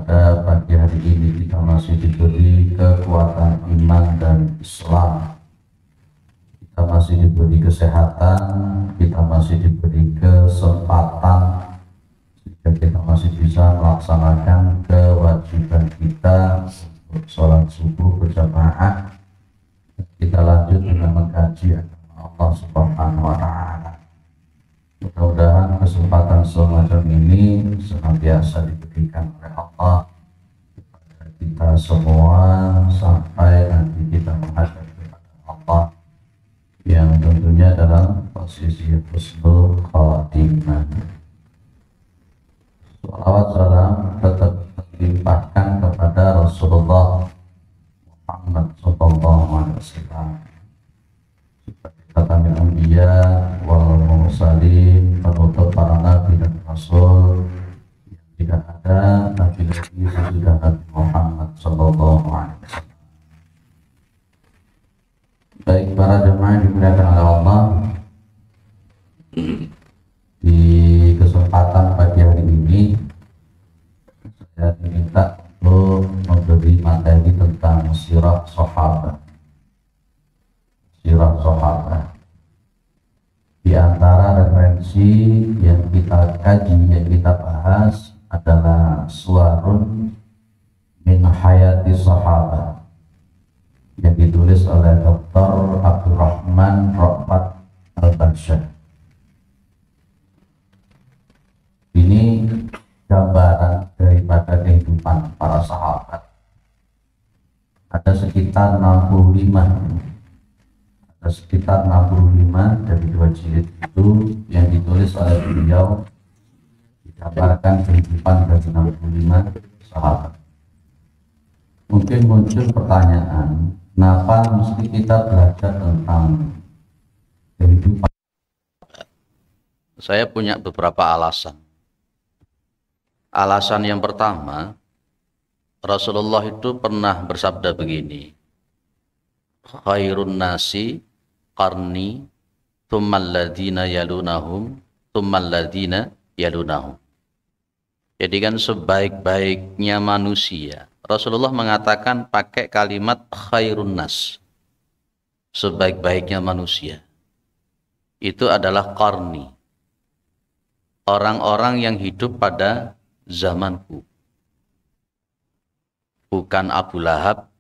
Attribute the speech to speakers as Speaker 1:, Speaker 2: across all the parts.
Speaker 1: pada pagi hari ini kita masih diberi kekuatan iman dan Islam, kita masih diberi kesehatan, kita masih diberi kesempatan, sehingga kita masih bisa melaksanakan kewajiban kita untuk sholat subuh berjamaah. Kita lanjut dengan mengkaji agama Allah Subhanahu wa Ta'ala. Mudah-mudahan kesempatan semacam ini senantiasa diberikan oleh Allah kepada kita semua sampai nanti kita menghadap kepada Allah yang tentunya dalam posisi husnul khatimah. Salawat salam tetap dilimpahkan kepada Rasulullah Muhammad SAW, khatamul anbiya wal mursalin, penutup para nabi dan rasul, yang tidak ada nabi lagi sesudah Nabi Muhammad SAW. Baik para jemaah yang dimuliakan oleh Allah, di kesempatan pagi hari ini saya diminta untuk memberi materi tentang sirah sahabat. Di antara referensi yang kita kaji, yang kita bahas adalah Suwarun min Hayati Sahabat yang ditulis oleh Dr. Abdurrahman Ra'fat Al-Bansyah. Ini gambaran daripada kehidupan para sahabat. Ada sekitar 65 dari 2 jilid itu yang ditulis oleh beliau, digambarkan kehidupan dari 65 sahabat. Mungkin muncul pertanyaan, kenapa mesti kita belajar tentang kehidupan?
Speaker 2: Saya punya beberapa alasan. Alasan yang pertama, Rasulullah itu pernah bersabda begini, khairun nasi qarni tsummal ladzina yalunahum tsummal ladzina yalunahum. Jadi kan sebaik-baiknya manusia, Rasulullah mengatakan pakai kalimat khairun nas. Sebaik-baiknya manusia itu adalah qarni, orang-orang yang hidup pada zamanku. Bukan Abu Lahab,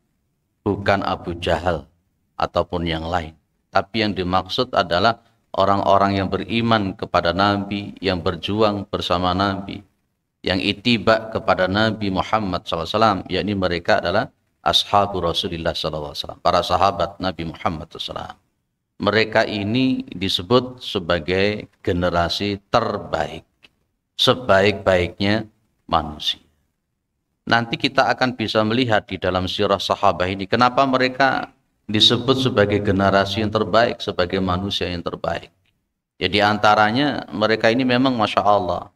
Speaker 2: bukan Abu Jahal ataupun yang lain. Tapi yang dimaksud adalah orang-orang yang beriman kepada Nabi, yang berjuang bersama Nabi, yang ittiba kepada Nabi Muhammad SAW, yakni mereka adalah ashabu Rasulullah SAW, para sahabat Nabi Muhammad SAW. Mereka ini disebut sebagai generasi terbaik, sebaik-baiknya manusia. Nanti kita akan bisa melihat di dalam sirah sahabat ini, kenapa mereka disebut sebagai generasi yang terbaik, sebagai manusia yang terbaik. Jadi antaranya mereka ini memang Masya Allah,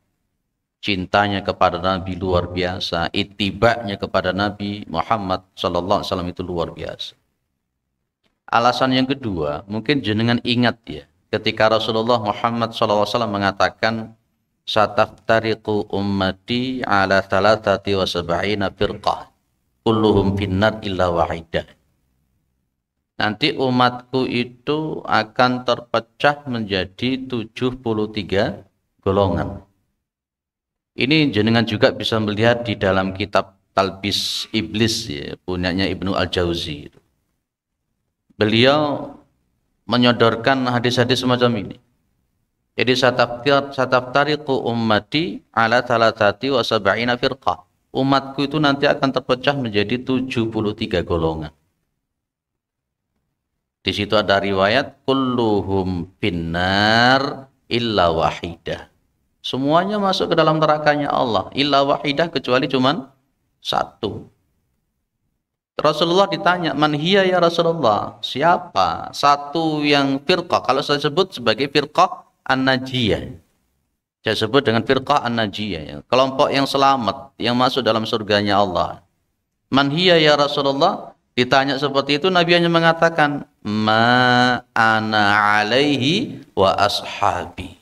Speaker 2: cintanya kepada Nabi luar biasa, ittiba'nya kepada Nabi Muhammad SAW itu luar biasa. Alasan yang kedua, mungkin jenengan ingat ya, ketika Rasulullah Muhammad SAW mengatakan, sataftariqu ummati ala 73 firqah, kulluhum finnar illa wahidah. Nanti umatku itu akan terpecah menjadi 73 golongan. Ini jenengan juga bisa melihat di dalam kitab Talbis Iblis ya, punyanya Ibnu Al-Jauzi. Beliau menyodorkan hadis-hadis semacam ini. Jadi sataftariqu ummati ala 73 firqah. Umatku itu nanti akan terpecah menjadi 73 golongan. Di situ ada riwayat kulluhum finnar illa wahidah. Semuanya masuk ke dalam nerakanya Allah, illa wahidah, kecuali cuman satu. Rasulullah ditanya, man hiya ya Rasulullah? Siapa? Satu yang firqah. Kalau saya sebut sebagai firqah an-najiyah. Saya sebut dengan firqah an-najiyah, ya. Kelompok yang selamat, yang masuk dalam surganya Allah. Man hiya ya Rasulullah? Ditanya seperti itu, Nabi hanya mengatakan, ma ana alaihi wa ashabi.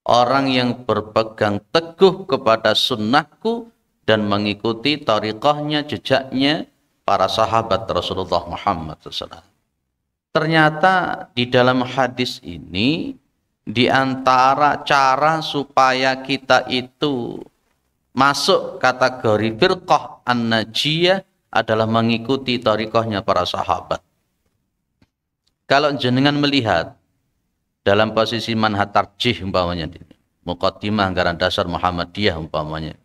Speaker 2: Orang yang berpegang teguh kepada sunnahku dan mengikuti thariqahnya, jejaknya para sahabat Rasulullah Muhammad SAW. Ternyata di dalam hadis ini, di antara cara supaya kita itu masuk kategori firqah an-najiyah adalah mengikuti thariqahnya para sahabat. Kalau jenengan melihat dalam posisi manhaj tarjih umpamanya, muqaddimah anggaran dasar Muhammadiyah umpamanya,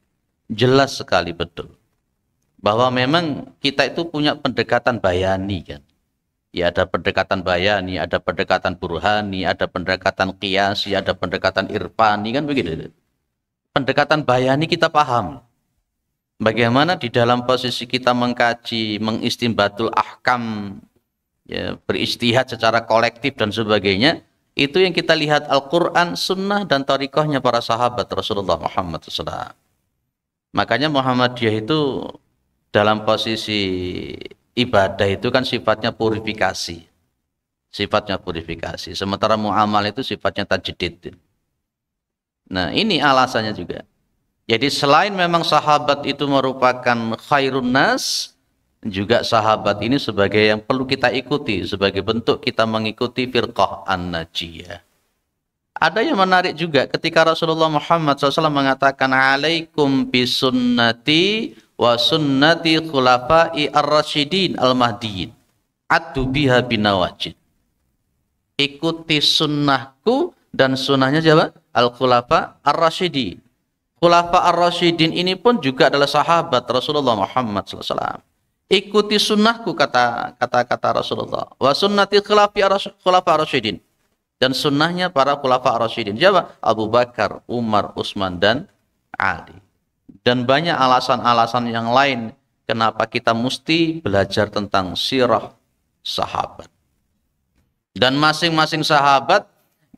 Speaker 2: jelas sekali betul bahwa memang kita itu punya pendekatan bayani kan. Ya, ada pendekatan bayani, ada pendekatan burhani, ada pendekatan qiyasi, ada pendekatan irfani, kan begitu. Pendekatan bayani kita paham. Bagaimana di dalam posisi kita mengkaji, mengistimbatul ahkam, ya, beristihad secara kolektif dan sebagainya, itu yang kita lihat Al-Quran, Sunnah, dan thariqahnya para sahabat Rasulullah Muhammad SAW. Makanya Muhammadiyah itu dalam posisi ibadah itu kan sifatnya purifikasi. Sifatnya purifikasi. Sementara muamal itu sifatnya tajdid. Nah, ini alasannya juga. Jadi selain memang sahabat itu merupakan khairun nas, juga sahabat ini sebagai yang perlu kita ikuti, sebagai bentuk kita mengikuti firqah an-najiyah. Ada yang menarik juga ketika Rasulullah Muhammad SAW mengatakan, alaikum bisunnati wa sunnati khulafai ar-rasyidin al-mahdiyin addu biha binawajid. Ikuti sunnahku dan sunnahnya siapa? Al-khulafa ar-rasyidin. Khulafa ar-rasyidin ini pun juga adalah sahabat Rasulullah Muhammad SAW. Ikuti sunnahku, kata Rasulullah. Wa sunnati khulafa ar-rasyidin. Dan sunnahnya para khulafa ar-rasyidin. Siapa? Abu Bakar, Umar, Utsman, dan Ali. Dan banyak alasan-alasan yang lain kenapa kita mesti belajar tentang sirah sahabat. Dan masing-masing sahabat,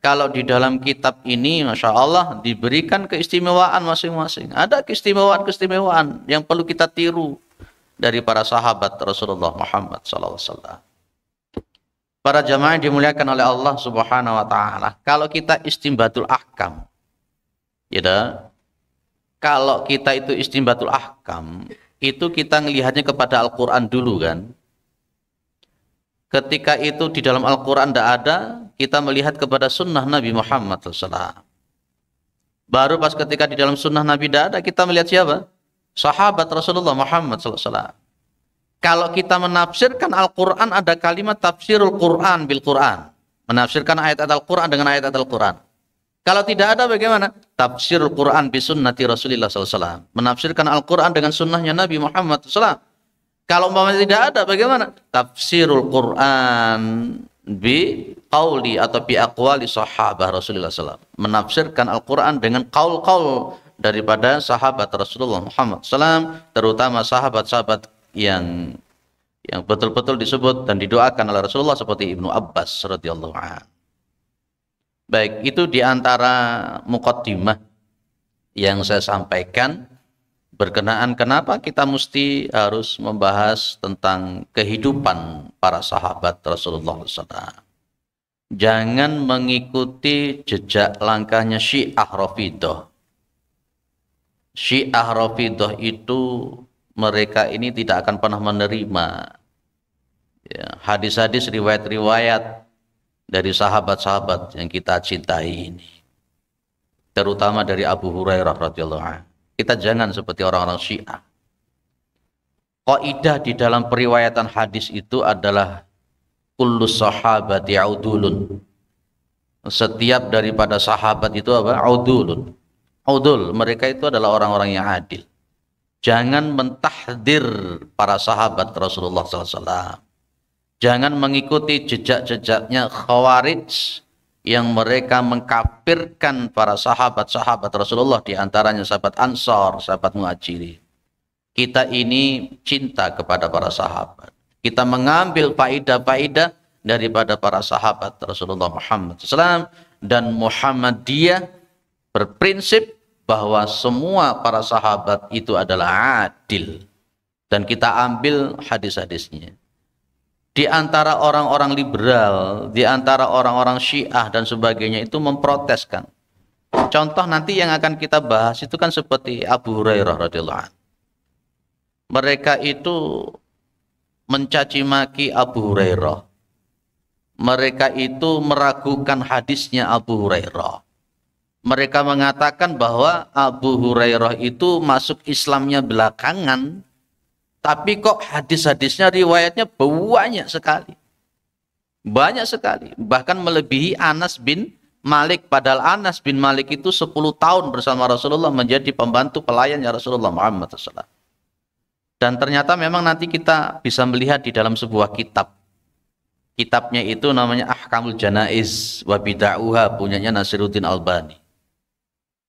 Speaker 2: kalau di dalam kitab ini, Masya Allah, diberikan keistimewaan masing-masing. Ada keistimewaan-keistimewaan yang perlu kita tiru dari para sahabat Rasulullah Muhammad SAW. Para jamaah yang dimuliakan oleh Allah Subhanahu wa Ta'ala, kalau kita istimbatul ahkam, ya, kalau kita itu istimbatul ahkam, itu kita melihatnya kepada Al-Quran dulu kan. Ketika itu di dalam Al-Quran tidak ada, kita melihat kepada sunnah Nabi Muhammad SAW. Baru pas ketika di dalam sunnah Nabi tidak ada, kita melihat siapa? Sahabat Rasulullah Muhammad SAW. Kalau kita menafsirkan Al-Quran, ada kalimat tafsirul Quran bil Quran. Menafsirkan ayat-ayat Al-Quran dengan ayat-ayat Al-Quran. Kalau tidak ada bagaimana? Tafsirul Quran bi sunnati Rasulullah SAW. Menafsirkan Al-Quran dengan sunnahnya Nabi Muhammad SAW. Kalau umpamanya tidak ada bagaimana? Tafsirul Quran bi qauli atau bi aqwali sahabah Rasulullah SAW. Menafsirkan Al-Quran dengan qaul-qaul daripada sahabat Rasulullah Muhammad SAW, terutama sahabat-sahabat yang betul-betul disebut dan didoakan oleh Rasulullah seperti Ibnu Abbas radhiyallahu anhu. Baik, itu diantara muqaddimah yang saya sampaikan berkenaan kenapa kita mesti harus membahas tentang kehidupan para sahabat Rasulullah SAW. Jangan mengikuti jejak langkahnya Syiah Rafidhah. Syiah Rafidhah itu mereka ini tidak akan pernah menerima hadis-hadis, riwayat-riwayat dari sahabat-sahabat yang kita cintai ini, terutama dari Abu Hurairah radhiyallahu anhu. Kita jangan seperti orang-orang Syiah. Kaidah di dalam periwayatan hadis itu adalah kullu sahabati audulun. Setiap daripada sahabat itu apa? Audulun. Audul, mereka itu adalah orang-orang yang adil. Jangan mentahdir para sahabat Rasulullah SAW. Jangan mengikuti jejak-jejaknya Khawarij yang mereka mengkafirkan para sahabat-sahabat Rasulullah, di antaranya sahabat Ansar, sahabat Muhajirin. Kita ini cinta kepada para sahabat. Kita mengambil faidah-faidah daripada para sahabat Rasulullah Muhammad SAW, dan Muhammadiyah berprinsip bahwa semua para sahabat itu adalah adil, dan kita ambil hadis-hadisnya. Di antara orang-orang liberal, di antara orang-orang Syiah dan sebagainya itu memproteskan. Contoh nanti yang akan kita bahas itu kan seperti Abu Hurairah radhiyallahu anhu. mereka itu mencaci maki Abu Hurairah. Mereka itu meragukan hadisnya Abu Hurairah. Mereka mengatakan bahwa Abu Hurairah itu masuk Islamnya belakangan, tapi kok hadis-hadisnya, riwayatnya banyak sekali. Banyak sekali. Bahkan melebihi Anas bin Malik. Padahal Anas bin Malik itu 10 tahun bersama Rasulullah menjadi pembantu pelayannya Rasulullah Muhammad SAW. Dan ternyata memang nanti kita bisa melihat di dalam sebuah kitab. Kitabnya itu namanya Ahkamul Janaiz wa Bid'ah, punyanya Nasiruddin Albani.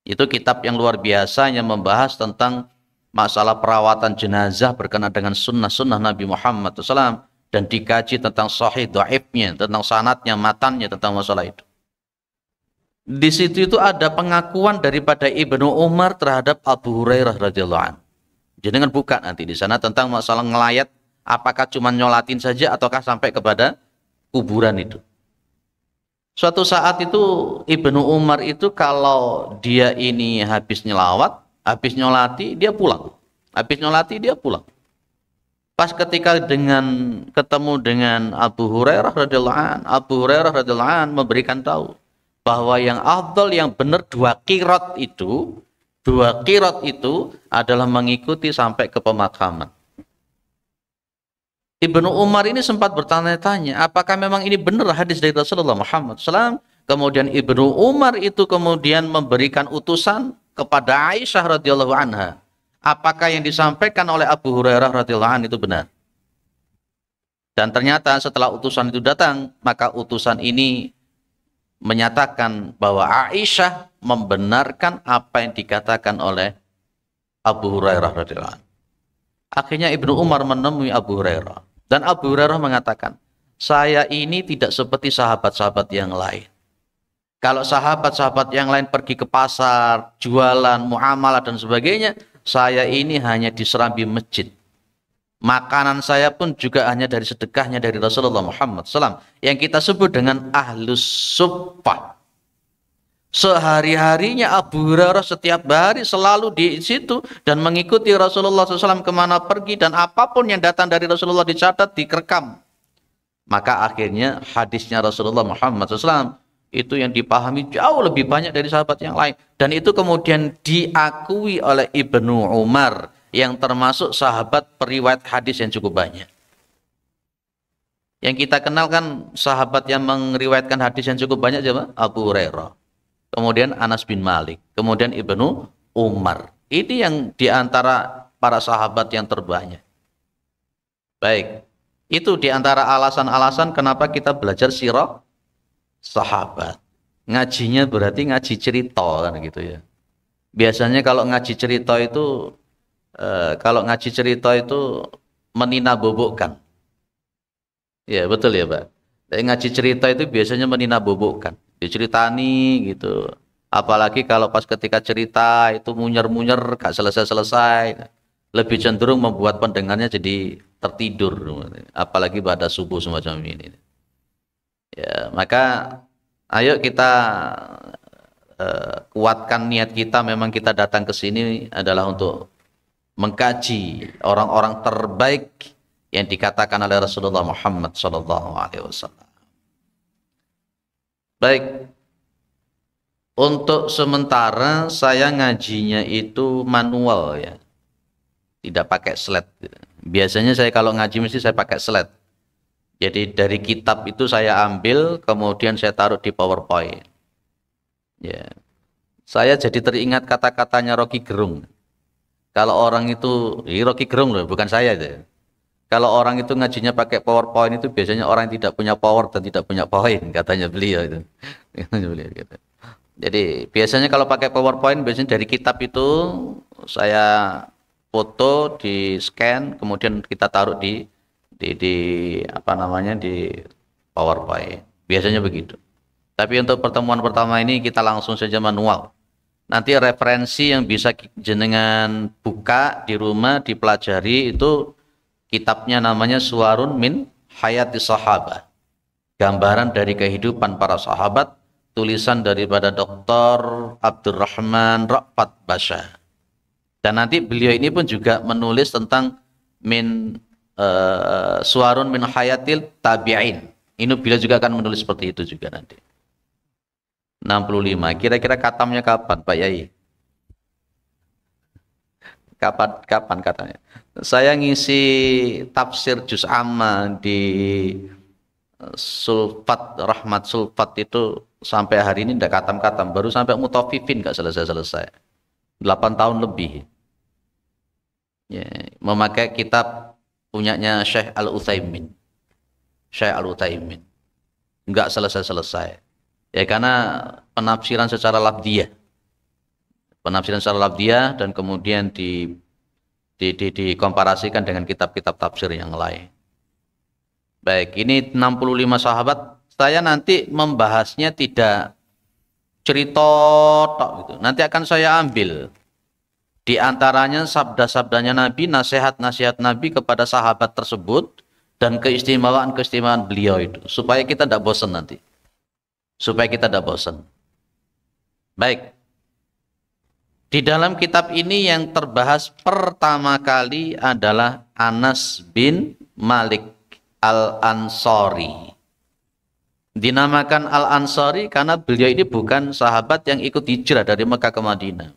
Speaker 2: Itu kitab yang luar biasa yang membahas tentang masalah perawatan jenazah berkenaan dengan sunnah-sunnah Nabi Muhammad SAW, dan dikaji tentang sahih dhaifnya, tentang sanadnya, matannya, tentang masalah itu. Di situ itu ada pengakuan daripada Ibnu Umar terhadap Abu Hurairah radhiyallahu anhu. Jangan buka nanti di sana tentang masalah ngelayat, apakah cuma nyolatin saja ataukah sampai kepada kuburan itu. Suatu saat itu Ibnu Umar itu kalau dia ini habis nyelawat, habis nyolati, dia pulang. Habis nyolati, dia pulang. Pas ketika ketemu dengan Abu Hurairah radhiyallahu an, Abu Hurairah radhiyallahu an memberikan tahu bahwa yang afdal, yang benar 2 qirat itu adalah mengikuti sampai ke pemakaman. Ibnu Umar ini sempat bertanya-tanya, apakah memang ini benar hadis dari Rasulullah Muhammad SAW? Kemudian Ibnu Umar itu kemudian memberikan utusan kepada Aisyah radhiyallahu anha. Apakah yang disampaikan oleh Abu Hurairah radhiyallahu anhu itu benar? Dan ternyata setelah utusan itu datang, maka utusan ini menyatakan bahwa Aisyah membenarkan apa yang dikatakan oleh Abu Hurairah radhiyallahu anhu. Akhirnya Ibnu Umar menemui Abu Hurairah. Dan Abu Hurairah mengatakan, saya ini tidak seperti sahabat-sahabat yang lain. Kalau sahabat-sahabat yang lain pergi ke pasar, jualan, muamalah dan sebagainya, saya ini hanya di serambi masjid. Makanan saya pun juga hanya dari sedekahnya dari Rasulullah Muhammad SAW, yang kita sebut dengan ahlus suffah. Sehari-harinya Abu Hurairah setiap hari selalu di situ dan mengikuti Rasulullah SAW kemana pergi, dan apapun yang datang dari Rasulullah dicatat, direkam. Maka akhirnya hadisnya Rasulullah Muhammad SAW itu yang dipahami jauh lebih banyak dari sahabat yang lain, dan itu kemudian diakui oleh Ibnu Umar yang termasuk sahabat periwayat hadis yang cukup banyak. Yang kita kenal kan sahabat yang meriwayatkan hadis yang cukup banyak siapa? Abu Hurairah, kemudian Anas bin Malik, kemudian Ibnu Umar. Ini yang diantara para sahabat yang terbanyak. Baik, itu diantara alasan-alasan kenapa kita belajar sirah sahabat. Ngajinya berarti ngaji cerita kan gitu ya. Biasanya kalau ngaji cerita itu menina-bobokkan. Ya betul ya Pak. Ngaji cerita itu biasanya menina-bobokkan. Diceritani gitu. Apalagi kalau pas ketika cerita itu munyer-munyer gak selesai-selesai, lebih cenderung membuat pendengarnya jadi tertidur, apalagi pada subuh semacam ini. Ya, maka ayo kita kuatkan niat kita. Memang kita datang ke sini adalah untuk mengkaji orang-orang terbaik yang dikatakan oleh Rasulullah Muhammad SAW. Baik, untuk sementara saya ngajinya itu manual ya, tidak pakai slide. Biasanya saya kalau ngaji mesti saya pakai slide. Jadi dari kitab itu saya ambil, kemudian saya taruh di PowerPoint. Ya, saya jadi teringat kata-katanya Rocky Gerung. Kalau orang itu, Rocky Gerung loh, bukan saya itu. Kalau orang itu ngajinya pakai PowerPoint itu biasanya orang yang tidak punya power dan tidak punya poin, katanya beliau itu. Jadi biasanya kalau pakai PowerPoint biasanya dari kitab itu saya foto, di scan, kemudian kita taruh di PowerPoint. Biasanya begitu. Tapi untuk pertemuan pertama ini kita langsung saja manual. Nanti referensi yang bisa jenengan buka di rumah, dipelajari itu kitabnya namanya Suwarun min Hayati Sahabah. Gambaran dari kehidupan para sahabat, tulisan daripada Dr. Abdurrahman Ra'fat Basha. Dan nanti beliau ini pun juga menulis tentang min suwarun min hayatil tabi'in. Ini beliau juga akan menulis seperti itu juga nanti. 65. Kira-kira katamnya kapan, Pak Yai? Kapan katanya? Saya ngisi tafsir juz amma di Sulfat, Rahmat Sulfat itu sampai hari ini tidak katam-katam. Baru sampai Mutafifin nggak selesai-selesai. 8 tahun lebih. Ya, memakai kitab punyanya Syekh Al-Utsaimin. Syekh Al-Utsaimin. Nggak selesai-selesai. Ya karena penafsiran secara lafdiyah. Penafsiran secara lafdiyah dan kemudian dikomparasikan dengan kitab-kitab tafsir yang lain. Baik, ini 65 sahabat. Saya nanti membahasnya tidak cerita tok gitu. Nanti akan saya ambil di antaranya sabda-sabdanya Nabi, nasihat-nasihat Nabi kepada sahabat tersebut dan keistimewaan-keistimewaan beliau itu supaya kita tidak bosan nanti. Supaya kita tidak bosan. Baik. Di dalam kitab ini yang terbahas pertama kali adalah Anas bin Malik Al-Ansari. Dinamakan Al-Ansari karena beliau ini bukan sahabat yang ikut hijrah dari Mekah ke Madinah.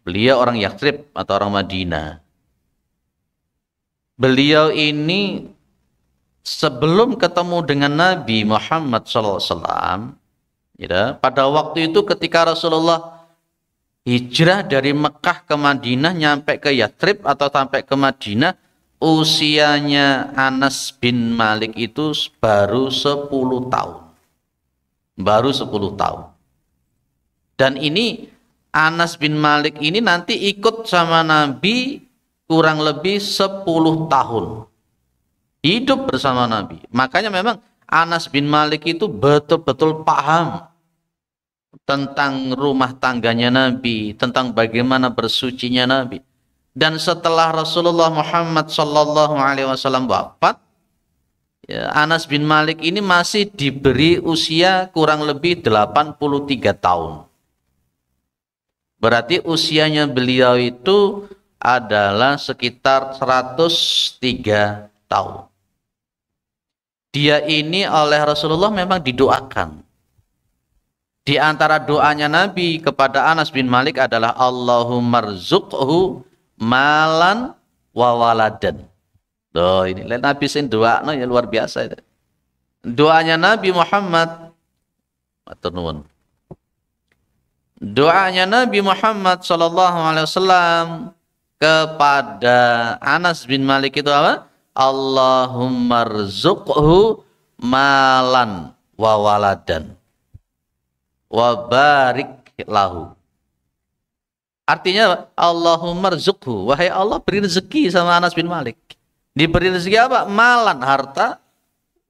Speaker 2: Beliau orang Yathrib atau orang Madinah. Beliau ini sebelum ketemu dengan Nabi Muhammad SAW, ya, pada waktu itu ketika Rasulullah hijrah dari Mekah ke Madinah nyampe ke Yathrib atau sampai ke Madinah, usianya Anas bin Malik itu baru 10 tahun. Baru 10 tahun. Dan ini Anas bin Malik ini nanti ikut sama Nabi kurang lebih 10 tahun. Hidup bersama Nabi. Makanya memang Anas bin Malik itu betul-betul paham tentang rumah tangganya Nabi, tentang bagaimana bersucinya Nabi. Dan setelah Rasulullah Muhammad SAW wafat, ya, Anas bin Malik ini masih diberi usia kurang lebih 83 tahun. Berarti usianya beliau itu adalah sekitar 103 tahun. Dia ini oleh Rasulullah memang didoakan. Di antara doanya Nabi kepada Anas bin Malik adalah Allahumma rzuqhu malan wa waladan. Loh, ini Nabi sin doa ya luar biasa itu. Doanya Nabi Muhammad matur nuwun. Doanya Nabi Muhammad sallallahu alaihi wasallam kepada Anas bin Malik itu apa? Allahumma rzuqhu malan wa waladan wa barik lahu. Artinya Allahumma rzuqhu, wahai Allah beri rezeki sama Anas bin Malik. Diberi rezeki apa? Malan, harta,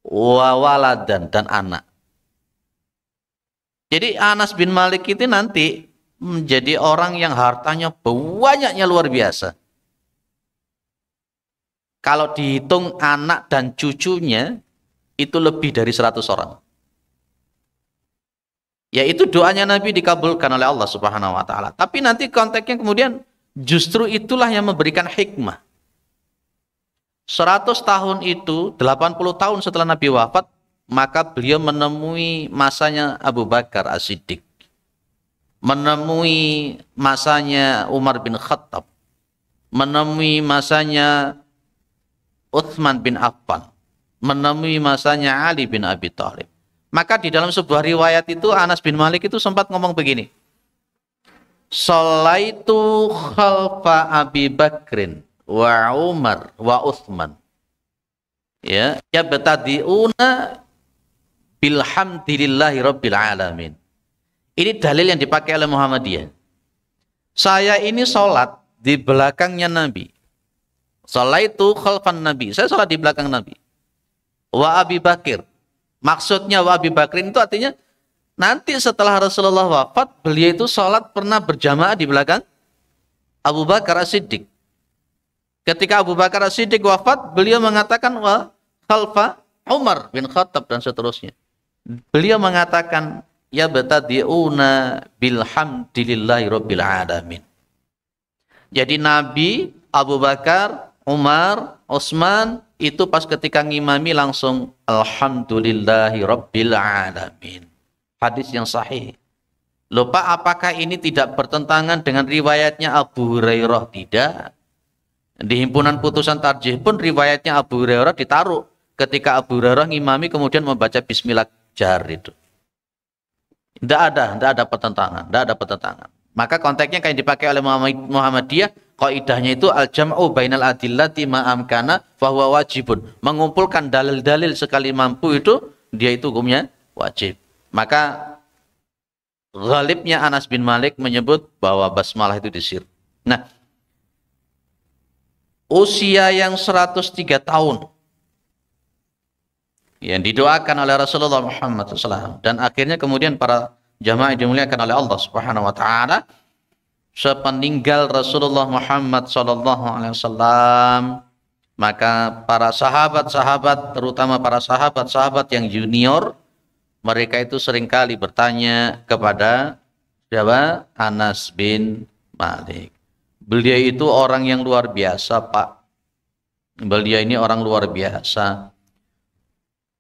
Speaker 2: wa waladan, dan anak. Jadi Anas bin Malik itu nanti menjadi orang yang hartanya banyaknya luar biasa. Kalau dihitung anak dan cucunya, itu lebih dari 100 orang. Yaitu doanya Nabi dikabulkan oleh Allah Subhanahu wa Ta'ala. Tapi nanti konteksnya kemudian justru itulah yang memberikan hikmah. 100 tahun itu, 80 tahun setelah Nabi wafat, maka beliau menemui masanya Abu Bakar As-Siddiq. Menemui masanya Umar bin Khattab. Menemui masanya Utsman bin Affan, menemui masanya Ali bin Abi Thalib. Maka di dalam sebuah riwayat itu Anas bin Malik itu sempat ngomong begini. Sholaitu khalfa Abi Bakrin wa Umar wa Utsman. Ya betadiuna bilhamdillahi rabbil alamin. Ini dalil yang dipakai oleh Muhammadiyah. Saya ini sholat di belakangnya Nabi. Sholaitu khalfan Nabi. Saya sholat di belakang Nabi. Wa Abi Bakir. Maksudnya wa Abi Bakrin itu artinya nanti setelah Rasulullah wafat, beliau itu sholat pernah berjamaah di belakang Abu Bakar As-Siddiq. Ketika Abu Bakar As-Siddiq wafat, beliau mengatakan wa khalfa Umar bin Khattab dan seterusnya. Beliau mengatakan ya betadiuna bilhamdillahi rabbil alamin. Jadi Nabi, Abu Bakar, Umar, Utsman, itu pas ketika ngimami langsung alhamdulillahi rabbil alamin. Hadis yang sahih. Lupa apakah ini tidak bertentangan dengan riwayatnya Abu Hurairah? Tidak. Di himpunan putusan tarjih pun riwayatnya Abu Hurairah ditaruh ketika Abu Hurairah ngimami kemudian membaca bismillah jahar itu. Tidak ada pertentangan, tidak ada pertentangan. Maka konteksnya kayak dipakai oleh Muhammadiyah, kaidahnya itu al-jam'u bainal adillati ma amkana fahuwa wajibun. Mengumpulkan dalil-dalil sekali mampu itu dia itu hukumnya wajib. Maka ghalibnya Anas bin Malik menyebut bahwa basmalah itu disir. Nah, usia yang 103 tahun yang didoakan oleh Rasulullah Muhammad SAW, dan akhirnya kemudian para jamaah yang dimuliakan oleh Allah Subhanahu wa taala, sepeninggal Rasulullah Muhammad SAW, maka para sahabat-sahabat, terutama para sahabat-sahabat yang junior, mereka itu seringkali bertanya kepada siapa? Anas bin Malik. Beliau itu orang yang luar biasa, Pak. Beliau ini orang luar biasa.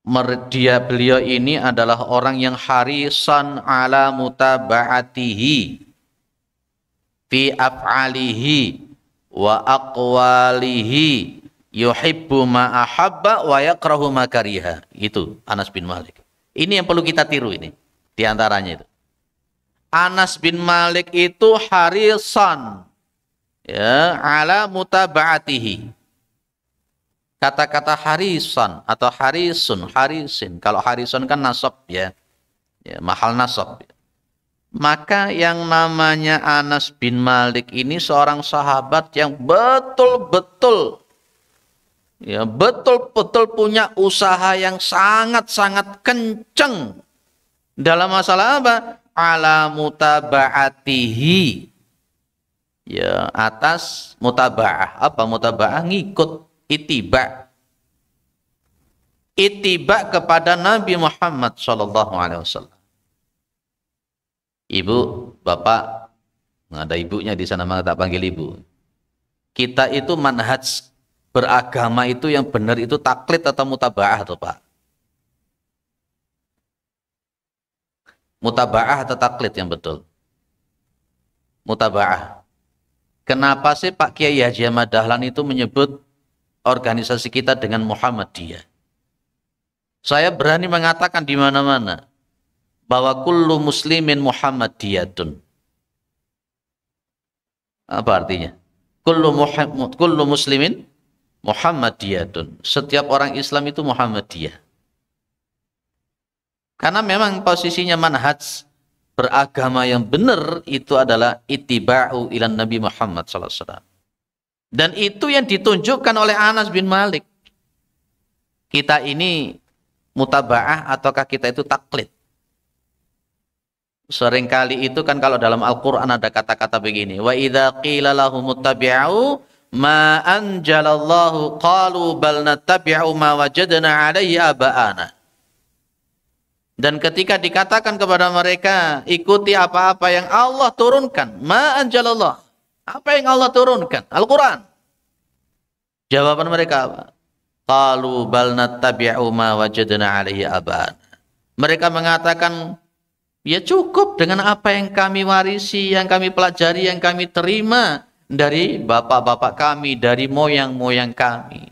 Speaker 2: Beliau ini adalah orang yang harisan ala mutaba'atihi fi af'alihi wa aqwalihi yuhibbu ma ahabba wa yakrahu ma kariha. Itu Anas bin Malik. Ini yang perlu kita tiru ini. Di antaranya itu. Anas bin Malik itu harisan ya ala mutaba'atihi. Kata-kata harisan atau harisun, harisin. Kalau harisun kan nasab ya. Ya, mahal nasab. Maka yang namanya Anas bin Malik ini seorang sahabat yang betul-betul ya, betul-betul punya usaha yang sangat-sangat kenceng dalam masalah apa? Ala mutaba'atihi. Ya, atas mutaba'ah. Apa mutaba'ah? Ngikut. Ittiba kepada Nabi Muhammad SAW. Ibu, bapak, ada ibunya di sana, maka tak panggil ibu. Kita itu manhaj beragama itu yang benar itu taklid atau mutaba'ah atau Pak? Mutaba'ah atau taklid yang betul? Mutaba'ah. Kenapa sih Pak Kiai Haji Ahmad Dahlan itu menyebut organisasi kita dengan Muhammadiyah? Saya berani mengatakan di mana-mana bahwa kullu muslimin Muhammadiyatun. Apa artinya? Kullu muslimin Muhammadiyatun. Setiap orang Islam itu Muhammadiyah. Karena memang posisinya manhaj beragama yang benar itu adalah ittiba'u ilan Nabi Muhammad sallallahu alaihi wasallam. Dan itu yang ditunjukkan oleh Anas bin Malik. Kita ini mutaba'ah ataukah kita itu taklid? Seringkali itu kan kalau dalam Al-Quran ada kata-kata begini. Wa idza qila lahum muttabi'u ma anjalallahu qalu bal nattabi'u ma wajadna 'alaihi aba'ana. Dan ketika dikatakan kepada mereka, ikuti apa-apa yang Allah turunkan. Ma anjalallah. Apa yang Allah turunkan? Al-Quran. Jawaban mereka apa? Qalu bal nattabi'u ma wajadna 'alaihi aba'ana. Mereka mengatakan, ya cukup dengan apa yang kami warisi, yang kami pelajari, yang kami terima dari bapak-bapak kami, dari moyang-moyang kami.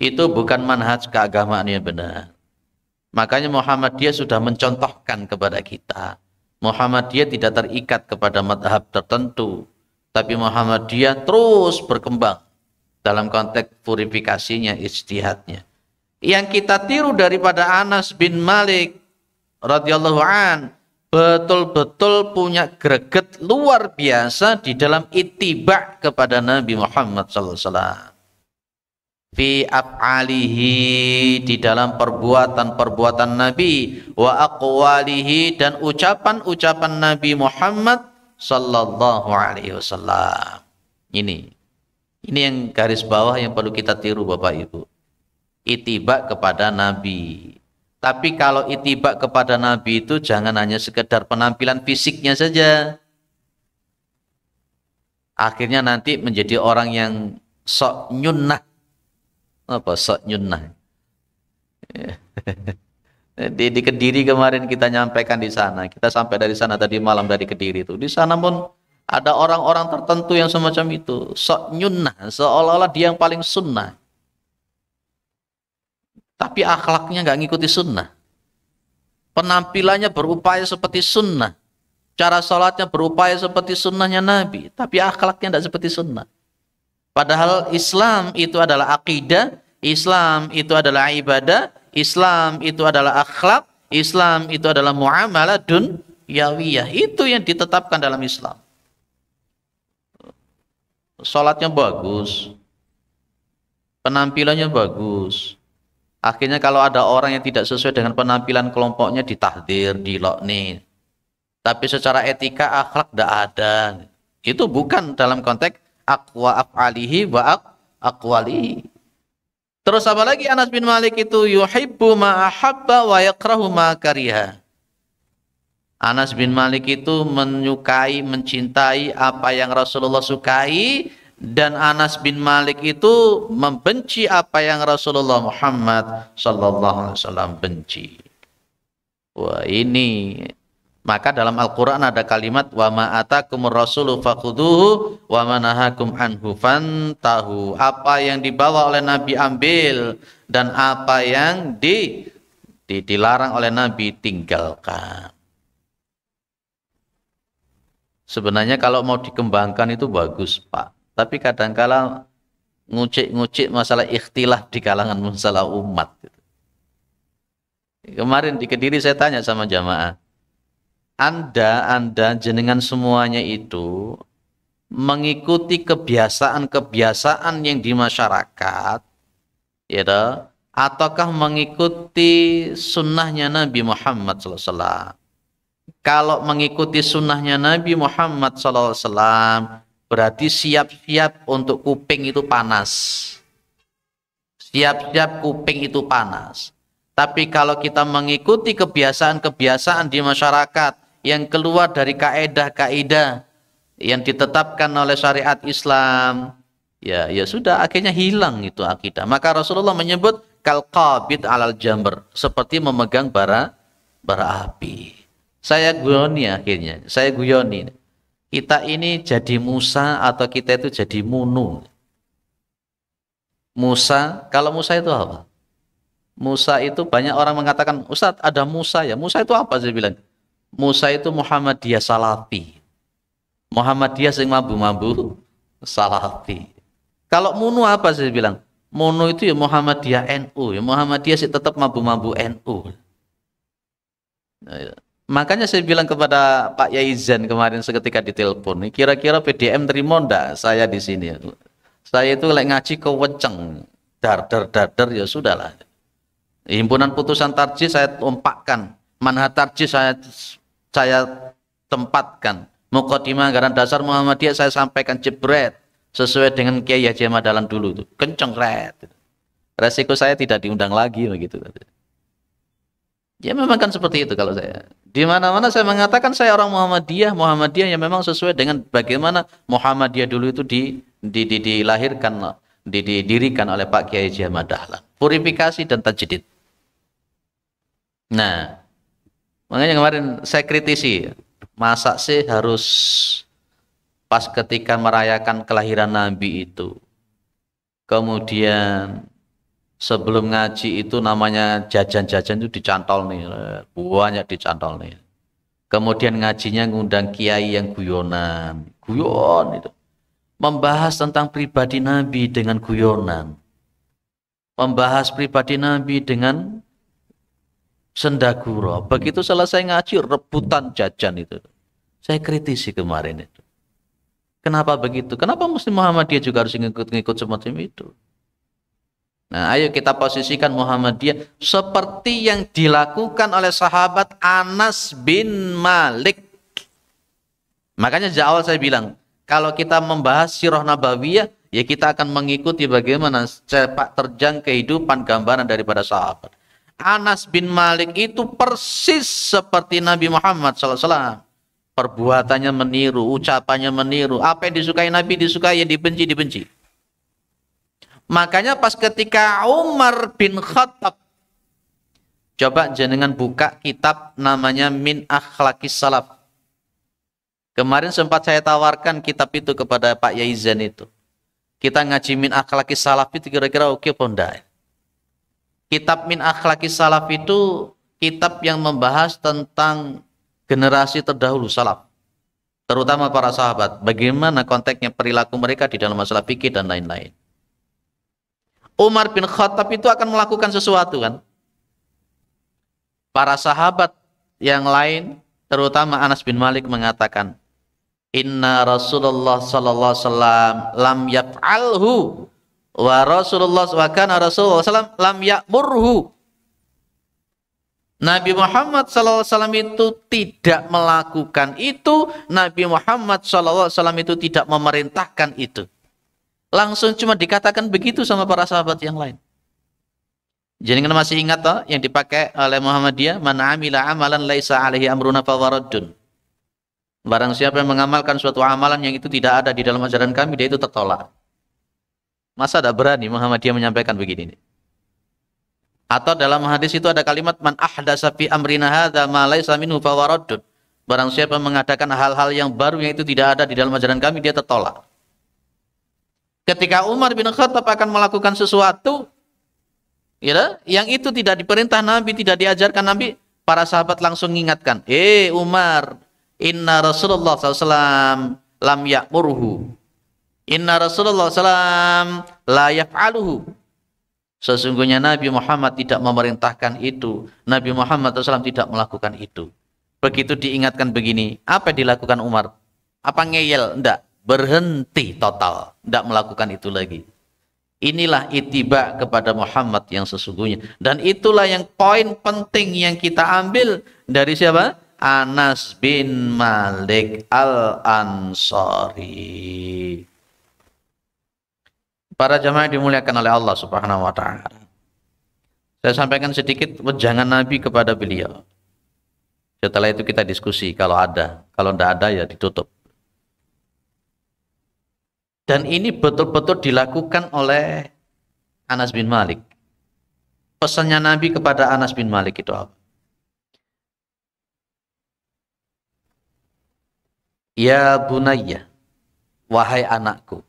Speaker 2: Itu bukan manhaj keagamaan yang benar. Makanya Muhammadiyah sudah mencontohkan kepada kita. Muhammadiyah tidak terikat kepada madhab tertentu. Tapi Muhammadiyah terus berkembang dalam konteks purifikasinya, ijtihadnya. Yang kita tiru daripada Anas bin Malik radhiyallahu an, betul-betul punya greget luar biasa di dalam ittiba kepada Nabi Muhammad sallallahu alaihi wasallam. Fi af'alihi, di dalam perbuatan-perbuatan Nabi, wa aqwalihi, dan ucapan-ucapan Nabi Muhammad sallallahu alaihi wasallam. Ini yang garis bawah yang perlu kita tiru Bapak Ibu. Ittiba kepada Nabi. Tapi kalau ittiba kepada Nabi itu jangan hanya sekedar penampilan fisiknya saja. Akhirnya nanti menjadi orang yang sok nyunnah. Apa sok nyunnah? Di Kediri kemarin kita nyampaikan di sana. Kita sampai dari sana tadi malam dari Kediri itu. Di sana pun ada orang-orang tertentu yang semacam itu. Sok nyunnah, seolah-olah dia yang paling sunnah. Tapi akhlaknya nggak ngikuti sunnah. Penampilannya berupaya seperti sunnah. Cara sholatnya berupaya seperti sunnahnya Nabi. Tapi akhlaknya tidak seperti sunnah. Padahal Islam itu adalah akidah, Islam itu adalah ibadah, Islam itu adalah akhlak, Islam itu adalah muamalah dunyawiyah. Itu yang ditetapkan dalam Islam. Sholatnya bagus, penampilannya bagus. Akhirnya kalau ada orang yang tidak sesuai dengan penampilan kelompoknya ditahdir, dilokni. Tapi secara etika akhlak tidak ada. Itu bukan dalam konteks aqwa af'alihi wa aqwalihi. Terus apa lagi Anas bin Malik itu yuhibbu ma ahabba wa yakrahu ma kariha. Anas bin Malik itu menyukai, mencintai apa yang Rasulullah sukai, dan Anas bin Malik itu membenci apa yang Rasulullah Muhammad sallallahu alaihi wasallam benci. Wah, ini maka dalam Al-Qur'an ada kalimat wa ma atakumur rasulu fakhuduhu wa ma nahakum anhu fantahu. Apa yang dibawa oleh Nabi ambil, dan apa yang dilarang oleh Nabi tinggalkan. Sebenarnya kalau mau dikembangkan itu bagus, Pak. Tapi kadangkala ngucik-ngucik masalah ikhtilaf di kalangan masalah umat. Kemarin di Kediri saya tanya sama jamaah, Anda jenengan semuanya itu mengikuti kebiasaan-kebiasaan yang di masyarakat, ya toh, ataukah mengikuti sunnahnya Nabi Muhammad SAW? Kalau mengikuti sunnahnya Nabi Muhammad SAW, berarti siap-siap untuk kuping itu panas. Siap-siap kuping itu panas. Tapi kalau kita mengikuti kebiasaan-kebiasaan di masyarakat yang keluar dari kaedah-kaedah yang ditetapkan oleh syariat Islam, ya sudah, akhirnya hilang itu akidah. Maka Rasulullah menyebut kal qabid alal jamr, seperti memegang bara api. Saya guyoni akhirnya, kita ini jadi Musa atau kita itu jadi Munu? Musa, kalau Musa itu apa? Musa itu banyak orang mengatakan, Ustadz ada Musa ya. Musa itu apa? Saya bilang, Musa itu Muhammadiyah Salafi. Muhammadiyah sing mabu-mabu Salafi. Kalau Munu apa? Saya bilang, Munu itu ya Muhammadiyah NU. Ya Muhammadiyah sih tetap mabu-mabu NU. Nah, ya. Makanya saya bilang kepada Pak Yaizan kemarin seketika ditelepon, kira-kira PDM terima ndak saya di sini? Saya itu lek ngaji keweceng, dar ya sudahlah. Himpunan putusan tarjih saya tumpakkan, manhaj tarjih saya tempatkan, mukadimah anggaran dasar Muhammadiyah saya sampaikan jebret sesuai dengan Kiai Haji Ahmad Dahlan dulu itu, kenceng ret. Resiko saya tidak diundang lagi begitu. Ya memang kan seperti itu kalau saya. Di mana-mana saya mengatakan saya orang Muhammadiyah yang memang sesuai dengan bagaimana Muhammadiyah dulu itu dilahirkan, didirikan oleh Pak Kiai Haji Ahmad Dahlan. Purifikasi dan tajdid. Nah, makanya kemarin saya kritisi, masa sih harus pas ketika merayakan kelahiran Nabi itu, kemudian sebelum ngaji itu namanya jajan-jajan itu dicantol nih, banyak dicantol nih. Kemudian ngajinya ngundang kiai yang guyon itu. Membahas tentang pribadi Nabi dengan guyonan. Membahas pribadi Nabi dengan sendagura. Begitu selesai ngaji, rebutan jajan itu. Saya kritisi kemarin itu. Kenapa begitu? Kenapa Muslim Muhammadiyah juga harus ngikut semacam itu? Nah, ayo kita posisikan Muhammadiyah seperti yang dilakukan oleh sahabat Anas bin Malik. Makanya sejak awal saya bilang, kalau kita membahas sirah nabawiyah, ya kita akan mengikuti bagaimana sepak terjang kehidupan gambaran daripada sahabat. Anas bin Malik itu persis seperti Nabi Muhammad SAW. Perbuatannya meniru, ucapannya meniru. Apa yang disukai Nabi disukai, yang dibenci dibenci. Makanya pas ketika Umar bin Khattab, coba jenengan buka kitab namanya Min Akhlaqis Salaf. Kemarin sempat saya tawarkan kitab itu kepada Pak Yaizan itu. Kita ngaji Min Akhlaqis Salaf itu kira-kira oke apa enggak? Kitab Min Akhlaqis Salaf itu kitab yang membahas tentang generasi terdahulu salaf, terutama para sahabat, bagaimana konteksnya perilaku mereka di dalam masalah fikih dan lain-lain. Umar bin Khattab itu akan melakukan sesuatu kan. Para sahabat yang lain, terutama Anas bin Malik mengatakan, Inna Rasulullah sallallahu alaihi wasallam lam yaf'alhu wa Rasulullah wa kana Rasulullah sallallahu lam ya'murhu. Nabi Muhammad sallallahu alaihi wasallam itu tidak melakukan itu, Nabi Muhammad sallallahu alaihi wasallam itu tidak memerintahkan itu. Langsung cuma dikatakan begitu sama para sahabat yang lain. Jadi kan masih ingat toh yang dipakai oleh Muhammadiyah, man amila amalan laisa alaihi amruna fawaradun. Barang siapa yang mengamalkan suatu amalan yang itu tidak ada di dalam ajaran kami, dia itu tertolak. Masa tidak berani Muhammadiyah menyampaikan begini? Atau dalam hadis itu ada kalimat man ahdasa fi amrina hadza ma laisa minhu fawaradun. Barang siapa mengadakan hal-hal yang baru yang itu tidak ada di dalam ajaran kami, dia tertolak. Ketika Umar bin Khattab akan melakukan sesuatu ya, yang itu tidak diperintah Nabi, tidak diajarkan Nabi, para sahabat langsung mengingatkan, Umar, inna Rasulullah SAW lam ya'murhu. Inna Rasulullah SAW la yaf'aluhu. Sesungguhnya Nabi Muhammad tidak memerintahkan itu. Nabi Muhammad SAW tidak melakukan itu. Begitu diingatkan begini, apa yang dilakukan Umar? Apa ngeyel? Enggak. Berhenti total. Enggak melakukan itu lagi. Inilah ittiba kepada Muhammad yang sesungguhnya. Dan itulah yang poin penting yang kita ambil dari siapa? Anas bin Malik Al-Ansari. Para jamaah dimuliakan oleh Allah Subhanahu wa taala. Saya sampaikan sedikit wejangan Nabi kepada beliau. Setelah itu kita diskusi kalau ada, kalau tidak ada ya ditutup. Dan ini betul-betul dilakukan oleh Anas bin Malik. Pesannya Nabi kepada Anas bin Malik itu apa? Ya bunayya, wahai anakku.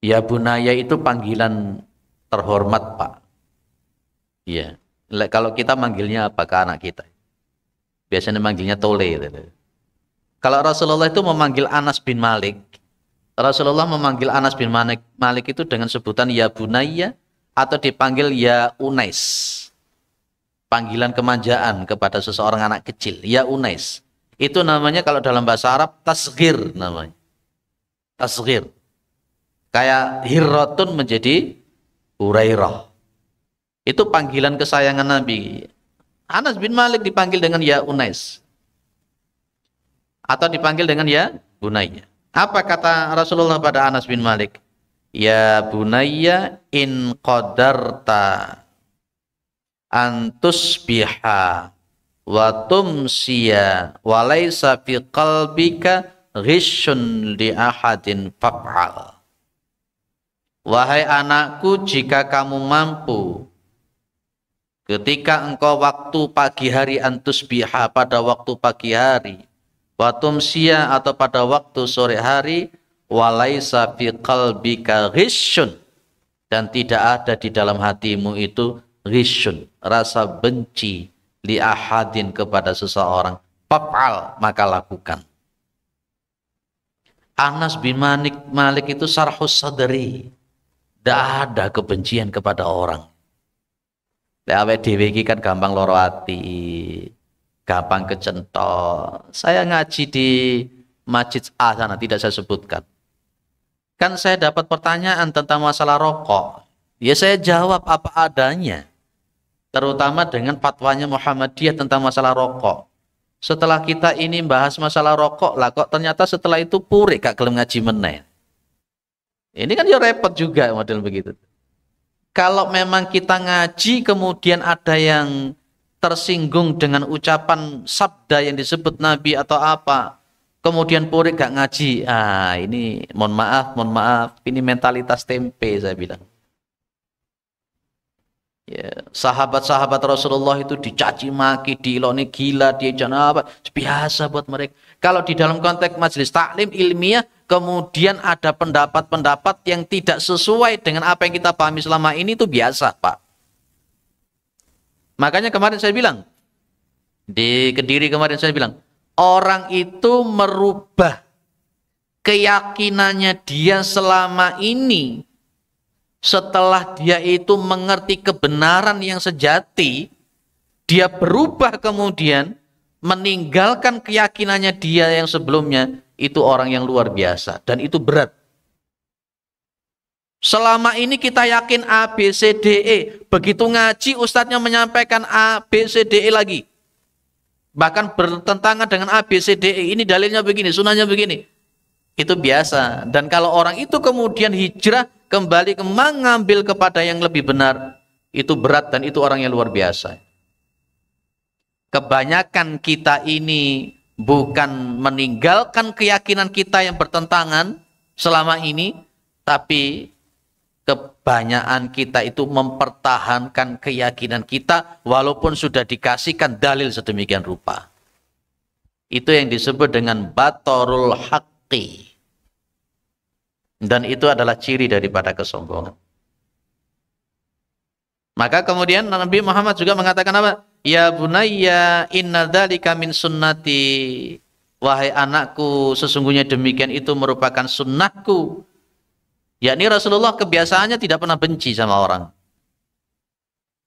Speaker 2: Ya bunaya itu panggilan terhormat, Pak. Iya. Kalau kita manggilnya apa ke anak kita? Biasanya manggilnya Tole. Kalau Rasulullah itu memanggil Anas bin Malik, Rasulullah memanggil Anas bin Malik itu dengan sebutan ya bunaya atau dipanggil ya Unais. Panggilan kemanjaan kepada seseorang anak kecil, ya Unais. Itu namanya kalau dalam bahasa Arab tasghir namanya. Tasghir. Kayak Hirrotun menjadi Hurairah. Itu panggilan kesayangan Nabi. Anas bin Malik dipanggil dengan ya Unais. Atau dipanggil dengan ya Bunayya. Apa kata Rasulullah pada Anas bin Malik? Ya Bunayya in qadarta antusbiha wa tumsiya wa laysa fi qalbika ghishun li ahadin faf'al. Wahai anakku, jika kamu mampu ketika engkau waktu pagi hari antusbiha pada waktu pagi hari, watumsia atau pada waktu sore hari, walaisa fi qalbika ghishun, dan tidak ada di dalam hatimu itu ghishun, rasa benci li ahadin kepada seseorang, fa'al, maka lakukan. Anas bin Malik itu sarhus sadri. Tidak ada kebencian kepada orang. Awake dhewe iki kan gampang loro ati, gampang kecentol. Saya ngaji di Masjid A sana, tidak saya sebutkan. Kan saya dapat pertanyaan tentang masalah rokok. Ya saya jawab apa adanya. Terutama dengan fatwanya Muhammadiyah tentang masalah rokok. Setelah kita ini bahas masalah rokok, lah kok ternyata setelah itu purik gak gelem ngaji meneh. Ini kan ya repot juga model begitu. Kalau memang kita ngaji kemudian ada yang tersinggung dengan ucapan sabda yang disebut Nabi atau apa, kemudian purik gak ngaji. Ah, ini mohon maaf, ini mentalitas tempe saya bilang. Ya, sahabat-sahabat Rasulullah itu dicaci maki, diiloni gila, dia jangan apa, biasa buat mereka. Kalau di dalam konteks majelis taklim ilmiah, kemudian ada pendapat-pendapat yang tidak sesuai dengan apa yang kita pahami selama ini, itu biasa, Pak. Makanya kemarin saya bilang, di Kediri kemarin saya bilang, orang itu merubah keyakinannya dia selama ini setelah dia itu mengerti kebenaran yang sejati, dia berubah kemudian meninggalkan keyakinannya dia yang sebelumnya, itu orang yang luar biasa dan itu berat. Selama ini kita yakin A, B, C, D, E. Begitu ngaji ustadznya menyampaikan A, B, C, D, E lagi. Bahkan bertentangan dengan A, B, C, D, E. Ini dalilnya begini, sunahnya begini. Itu biasa. Dan kalau orang itu kemudian hijrah kembali mengambil kepada yang lebih benar, itu berat dan itu orang yang luar biasa. Kebanyakan kita ini bukan meninggalkan keyakinan kita yang bertentangan selama ini, tapi kebanyakan kita itu mempertahankan keyakinan kita walaupun sudah dikasihkan dalil sedemikian rupa. Itu yang disebut dengan batorul haqqi. Dan itu adalah ciri daripada kesombongan. Maka kemudian Nabi Muhammad juga mengatakan apa? Ya bunayya inna dzalika min sunnati. Wahai anakku, sesungguhnya demikian itu merupakan sunnahku. Yakni Rasulullah kebiasaannya tidak pernah benci sama orang.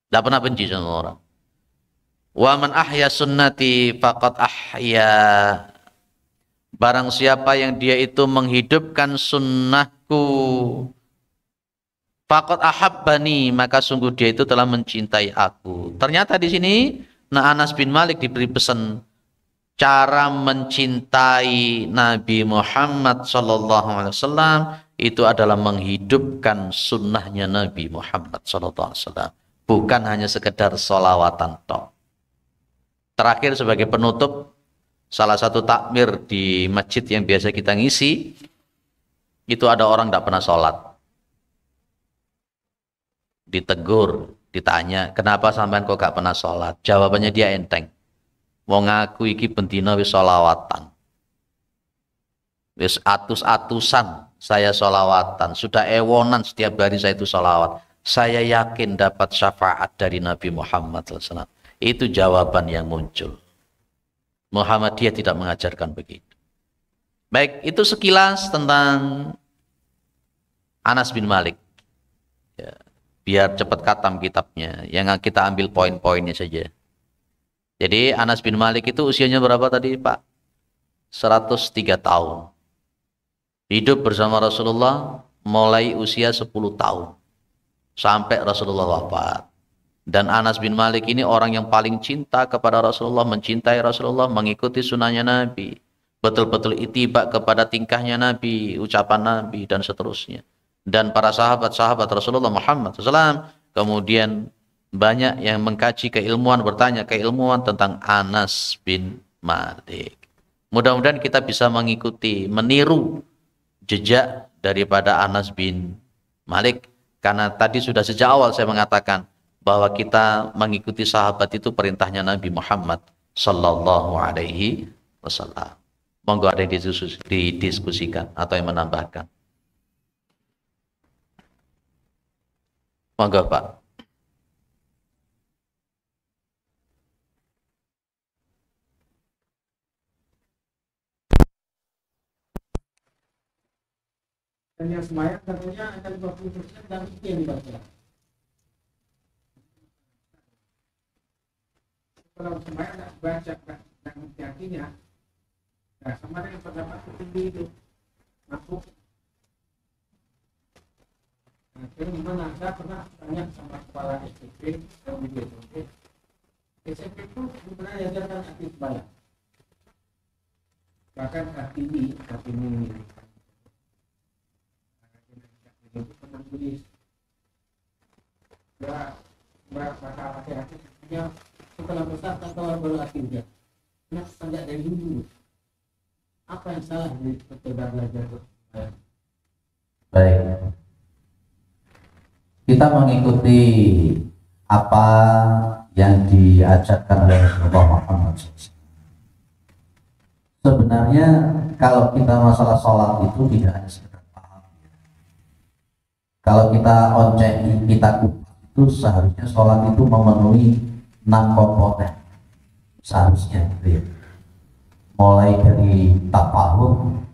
Speaker 2: Tidak pernah benci sama orang. Wa man ahya sunnati faqad ahya. Barang siapa yang dia itu menghidupkan sunnahku, faqad ahabbani, maka sungguh dia itu telah mencintai aku. Ternyata di sini, Anas bin Malik diberi pesan cara mencintai Nabi Muhammad SAW itu adalah menghidupkan sunnahnya Nabi Muhammad SAW. Bukan hanya sekedar sholawatan tok. Terakhir sebagai penutup, salah satu takmir di masjid yang biasa kita ngisi, itu ada orang tidak pernah sholat. Ditegur, ditanya, kenapa sampean kok gak pernah sholat? Jawabannya dia enteng. Mau ngaku iki bendina wis sholawatan. Wis atus-atusan saya sholawatan. Sudah ewonan setiap hari saya itu sholawat. Saya yakin dapat syafaat dari Nabi Muhammad SAW. Itu jawaban yang muncul. Muhammadiyah tidak mengajarkan begitu. Baik, itu sekilas tentang Anas bin Malik. Ya, biar cepat khatam kitabnya. Yang kita ambil poin-poinnya saja. Jadi Anas bin Malik itu usianya berapa tadi Pak? 103 tahun. Hidup bersama Rasulullah mulai usia 10 tahun. Sampai Rasulullah wafat. Dan Anas bin Malik ini orang yang paling cinta kepada Rasulullah, mencintai Rasulullah, mengikuti sunnahnya Nabi. Betul-betul itibak kepada tingkahnya Nabi, ucapan Nabi, dan seterusnya. Dan para sahabat-sahabat Rasulullah Muhammad SAW, kemudian banyak yang mengkaji keilmuan, bertanya keilmuan tentang Anas bin Malik. Mudah-mudahan kita bisa mengikuti, meniru jejak daripada Anas bin Malik. Karena tadi sudah sejak awal saya mengatakan, bahwa kita mengikuti sahabat itu perintahnya Nabi Muhammad sallallahu alaihi wasallam. Monggo ada yang didiskusikan atau yang menambahkan. Monggo Pak.
Speaker 3: Dan yang semayang tentunya ada 50% dan itu yang dibaca. Kalau semuanya tidak baca dan yakinnya, nah sama dengan pendapat tinggi itu masuk. Nah, itu gimana? Saya pernah tanya sama kepala SPP dan di SMP. SMP itu sebenarnya diajarkan aktif balang. Bahkan Kartini ini pernah tulis. Bahasa aktif punya setelah besar tak tahu berlatih dia. Nah, sejak dari dulu. Apa yang salah di metode belajar itu?
Speaker 1: Baik, kita mengikuti apa yang diajarkan oleh Rasulullah Muhammad SAW. Sebenarnya kalau kita masalah sholat itu tidak hanya sekedar paham. Kalau kita onceki, kita kupas itu seharusnya sholat itu memenuhi 6 komponen seharusnya gitu ya. Mulai dari tafahum,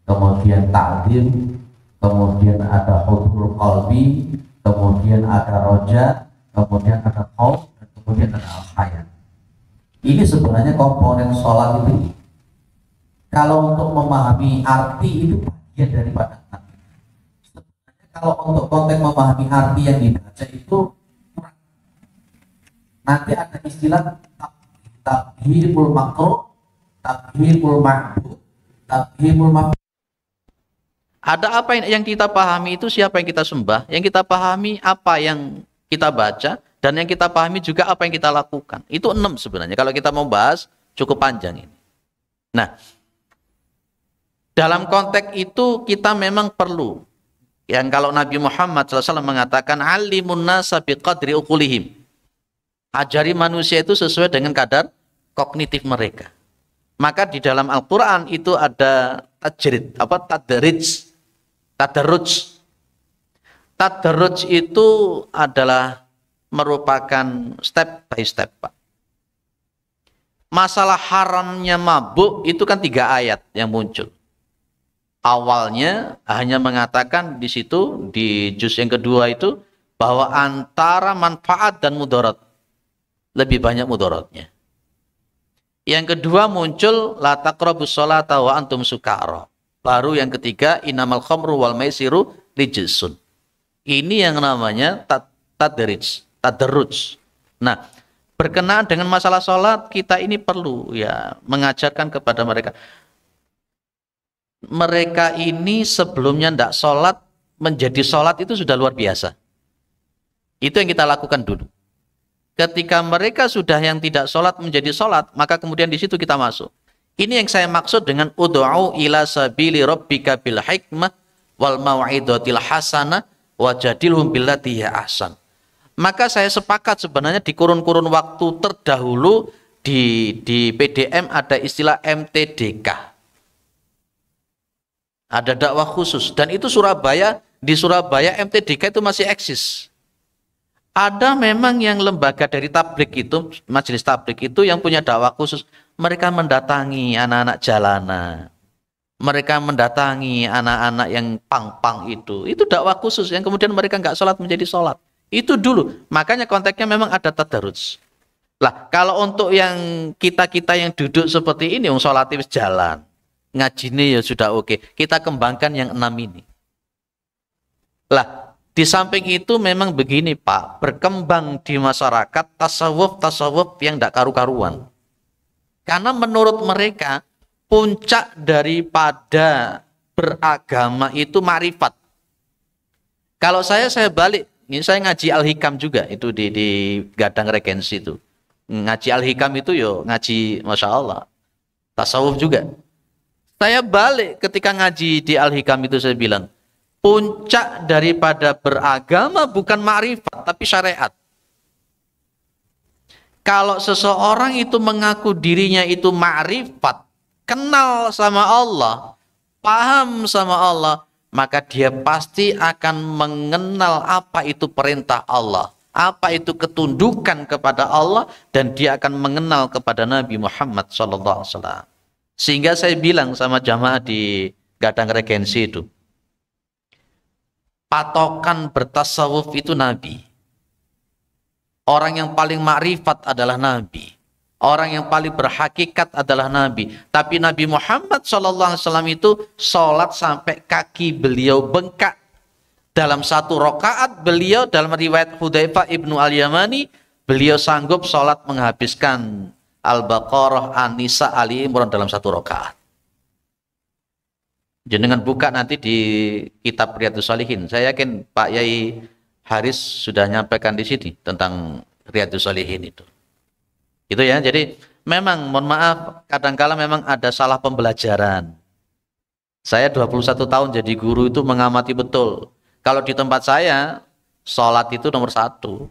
Speaker 1: kemudian ta'zim, kemudian ada hudurul qalbi, kemudian ada roja, kemudian ada khauf, dan kemudian ada al-hayat. Ini sebenarnya komponen sholat itu. Kalau untuk memahami arti itu bagian daripada arti. Sebenarnya kalau untuk konteks memahami arti yang dibaca itu kurang. Nanti ada istilah takhirul makruh, takhirul ma'bud, takhirul ma'bud.
Speaker 2: Ada apa yang kita pahami itu siapa yang kita sembah, yang kita pahami apa yang kita baca, dan yang kita pahami juga apa yang kita lakukan. Itu 6 sebenarnya. Kalau kita mau bahas cukup panjang ini. Nah, dalam konteks itu kita memang perlu. Yang kalau Nabi Muhammad SAW mengatakan alimun nasa biqadri uqulihim. Ajari manusia itu sesuai dengan kadar kognitif mereka. Maka di dalam Al-Qur'an itu ada tajrid, tadarruj. Tadarruj itu adalah merupakan step by step, Pak. Masalah haramnya mabuk itu kan 3 ayat yang muncul. Awalnya hanya mengatakan di situ di juz yang kedua itu bahwa antara manfaat dan mudarat lebih banyak mudaratnya. Yang kedua muncul la taqrabus sholata wa antum sukara. Baru yang ketiga innamal khamru wal maisiru rijsun. Ini yang namanya tadarruj. Nah, berkenaan dengan masalah sholat kita ini perlu ya mengajarkan kepada mereka. Mereka ini sebelumnya tidak sholat, menjadi sholat itu sudah luar biasa. Itu yang kita lakukan dulu. Ketika mereka sudah yang tidak sholat menjadi sholat, maka kemudian di situ kita masuk. Ini yang saya maksud dengan ud'u ila sabili rabbika bil hikmah wal mau'izatil hasanah wajadilhum billati hiya ahsan. Maka saya sepakat sebenarnya di kurun-kurun waktu terdahulu di PDM ada istilah MTDK. Ada dakwah khusus dan itu di Surabaya MTDK itu masih eksis. Ada memang yang lembaga dari tablik itu, majelis tablik itu yang punya dakwah khusus. Mereka mendatangi anak-anak jalanan. Mereka mendatangi anak-anak yang pang-pang itu. Itu dakwah khusus yang kemudian mereka nggak sholat menjadi sholat. Itu dulu. Makanya konteksnya memang ada tadarruj. Lah kalau untuk yang kita-kita yang duduk seperti ini, yang sholat itu jalan. Ngajinya ya sudah oke. Kita kembangkan yang 6 ini. Lah, di samping itu memang begini Pak, berkembang di masyarakat tasawuf yang tidak karu-karuan. Karena menurut mereka puncak daripada beragama itu ma'rifat. Kalau saya balik, ini saya ngaji Al-Hikam juga itu di Gadang Regensi itu. Ngaji Al-Hikam itu yo ngaji Masya Allah. Tasawuf juga. Saya balik ketika ngaji di Al-Hikam itu saya bilang, puncak daripada beragama bukan ma'rifat tapi syariat. Kalau seseorang itu mengaku dirinya itu ma'rifat, kenal sama Allah, paham sama Allah, maka dia pasti akan mengenal apa itu perintah Allah, apa itu ketundukan kepada Allah, dan dia akan mengenal kepada Nabi Muhammad SAW. Sehingga saya bilang sama jamaah di Gadang Regensi itu, patokan bertasawuf itu Nabi. Orang yang paling makrifat adalah Nabi. Orang yang paling berhakikat adalah Nabi. Tapi Nabi Muhammad SAW itu sholat sampai kaki beliau bengkak. Dalam 1 rakaat beliau, dalam riwayat Hudzaifah ibnu al-Yamani, beliau sanggup sholat menghabiskan Al-Baqarah, An-Nisa, Ali Imran dalam 1 rakaat. Jenengan buka nanti di kitab Riyadhus Shalihin. Saya yakin Pak Yai Haris sudah nyampaikan di sini tentang Riyadhus Shalihin itu. Itu ya. Jadi Memang, mohon maaf, kadangkala memang ada salah pembelajaran. Saya 21 tahun jadi guru itu mengamati betul. Kalau di tempat saya, sholat itu nomor satu.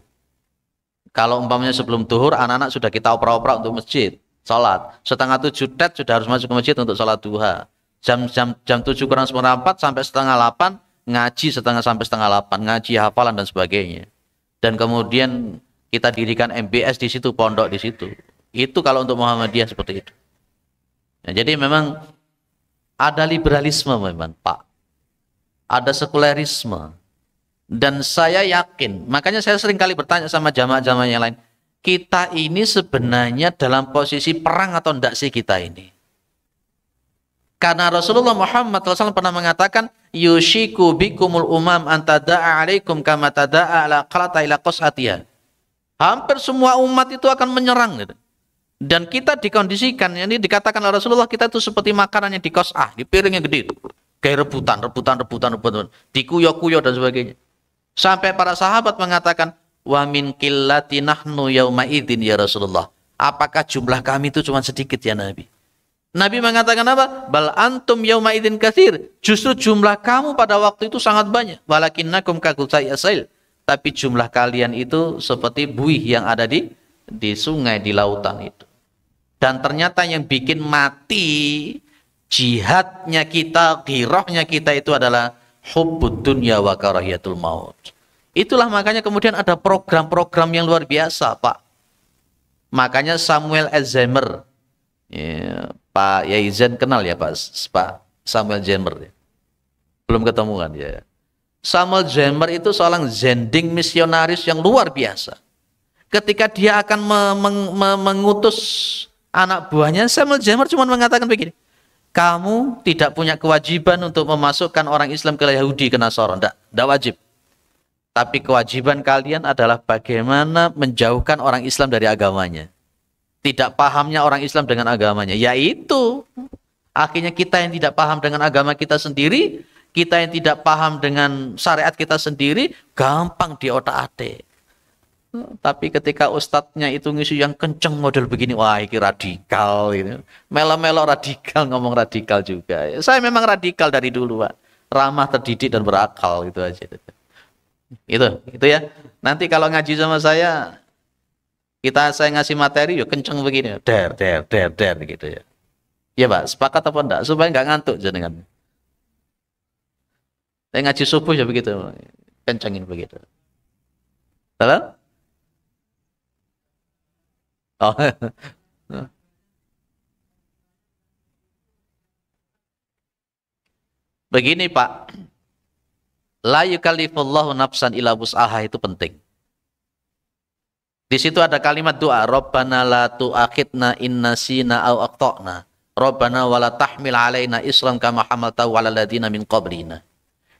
Speaker 2: Kalau umpamanya sebelum duhur, anak-anak sudah kita opera-opera untuk masjid, sholat. Setengah 7 tet sudah harus masuk ke masjid untuk sholat duha. Jam 7 kurang seperempat sampai setengah 8, ngaji sampai setengah 8, ngaji hafalan dan sebagainya. Dan kemudian kita dirikan MBS di situ, pondok di situ. Itu kalau untuk Muhammadiyah seperti itu. Nah, jadi memang ada liberalisme memang, Pak. Ada sekulerisme. Dan saya yakin, makanya saya sering kali bertanya sama jamaah-jamaah yang lain, kita ini sebenarnya dalam posisi perang atau enggak sih kita ini? Karena Rasulullah Muhammad SAW pernah mengatakan, yushiku bikumul umam antada'a alaikum kama tada'a ala qalata ila qas'atiyah. Hampir semua umat itu akan menyerang. Gitu. Dan kita dikondisikan, ini dikatakan oleh Rasulullah, kita itu seperti makanan yang di qas'ah, di piring yang gede itu. Kayak rebutan, dikuyo-kuyo dan sebagainya. Sampai para sahabat mengatakan, wa min qillati nahnu yauma idzin ya Rasulullah. Apakah jumlah kami itu cuma sedikit ya Nabi? Nabi mengatakan apa? Bal antum yauma idzin katsir. Justru jumlah kamu pada waktu itu sangat banyak. Walakinnakum kaqutsai asail. Tapi jumlah kalian itu seperti buih yang ada di sungai, di lautan itu. Dan ternyata yang bikin mati jihadnya kita, ghirahnya kita itu adalah hubbud dunya wa karahiyatul maut. Itulah makanya kemudian ada program-program yang luar biasa, Pak. Makanya Samuel Alzheimer, ya, Pak Yai Zen kenal ya Pak Samuel Alzheimer. Ya. Belum ketemu kan ya. Samuel Alzheimer itu seorang zending misionaris yang luar biasa. Ketika dia akan mengutus anak buahnya, Samuel Alzheimer cuma mengatakan begini, kamu tidak punya kewajiban untuk memasukkan orang Islam ke Yahudi, ke Nasara. Tidak wajib. Tapi kewajiban kalian adalah bagaimana menjauhkan orang Islam dari agamanya. Tidak pahamnya orang Islam dengan agamanya. Yaitu, akhirnya kita yang tidak paham dengan agama kita sendiri, kita yang tidak paham dengan syariat kita sendiri, gampang diotak-atik. Tapi ketika ustadznya itu ngisi yang kenceng model begini, wah ini radikal ini. Melo-melo radikal, ngomong radikal juga. Saya memang radikal dari dulu, Pak. Ramah, terdidik dan berakal gitu aja. Itu ya. Nanti kalau ngaji sama saya ngasih materi yo kenceng begini, der gitu ya. Ya, Pak, sepakat apa enggak? Supaya enggak ngantuk jenengan. Saya ngaji subuh ya begitu. Kencengin begitu. Halo? Oh. Begini Pak, la yukallifullahu nafsan illa wus'aha itu penting. Di situ ada kalimat doa, Rabbana la tu'akhidna in nasina aw akhtana. Rabbana wala tahmil alaina isran kama hamaltahu 'alal ladzina min qablina.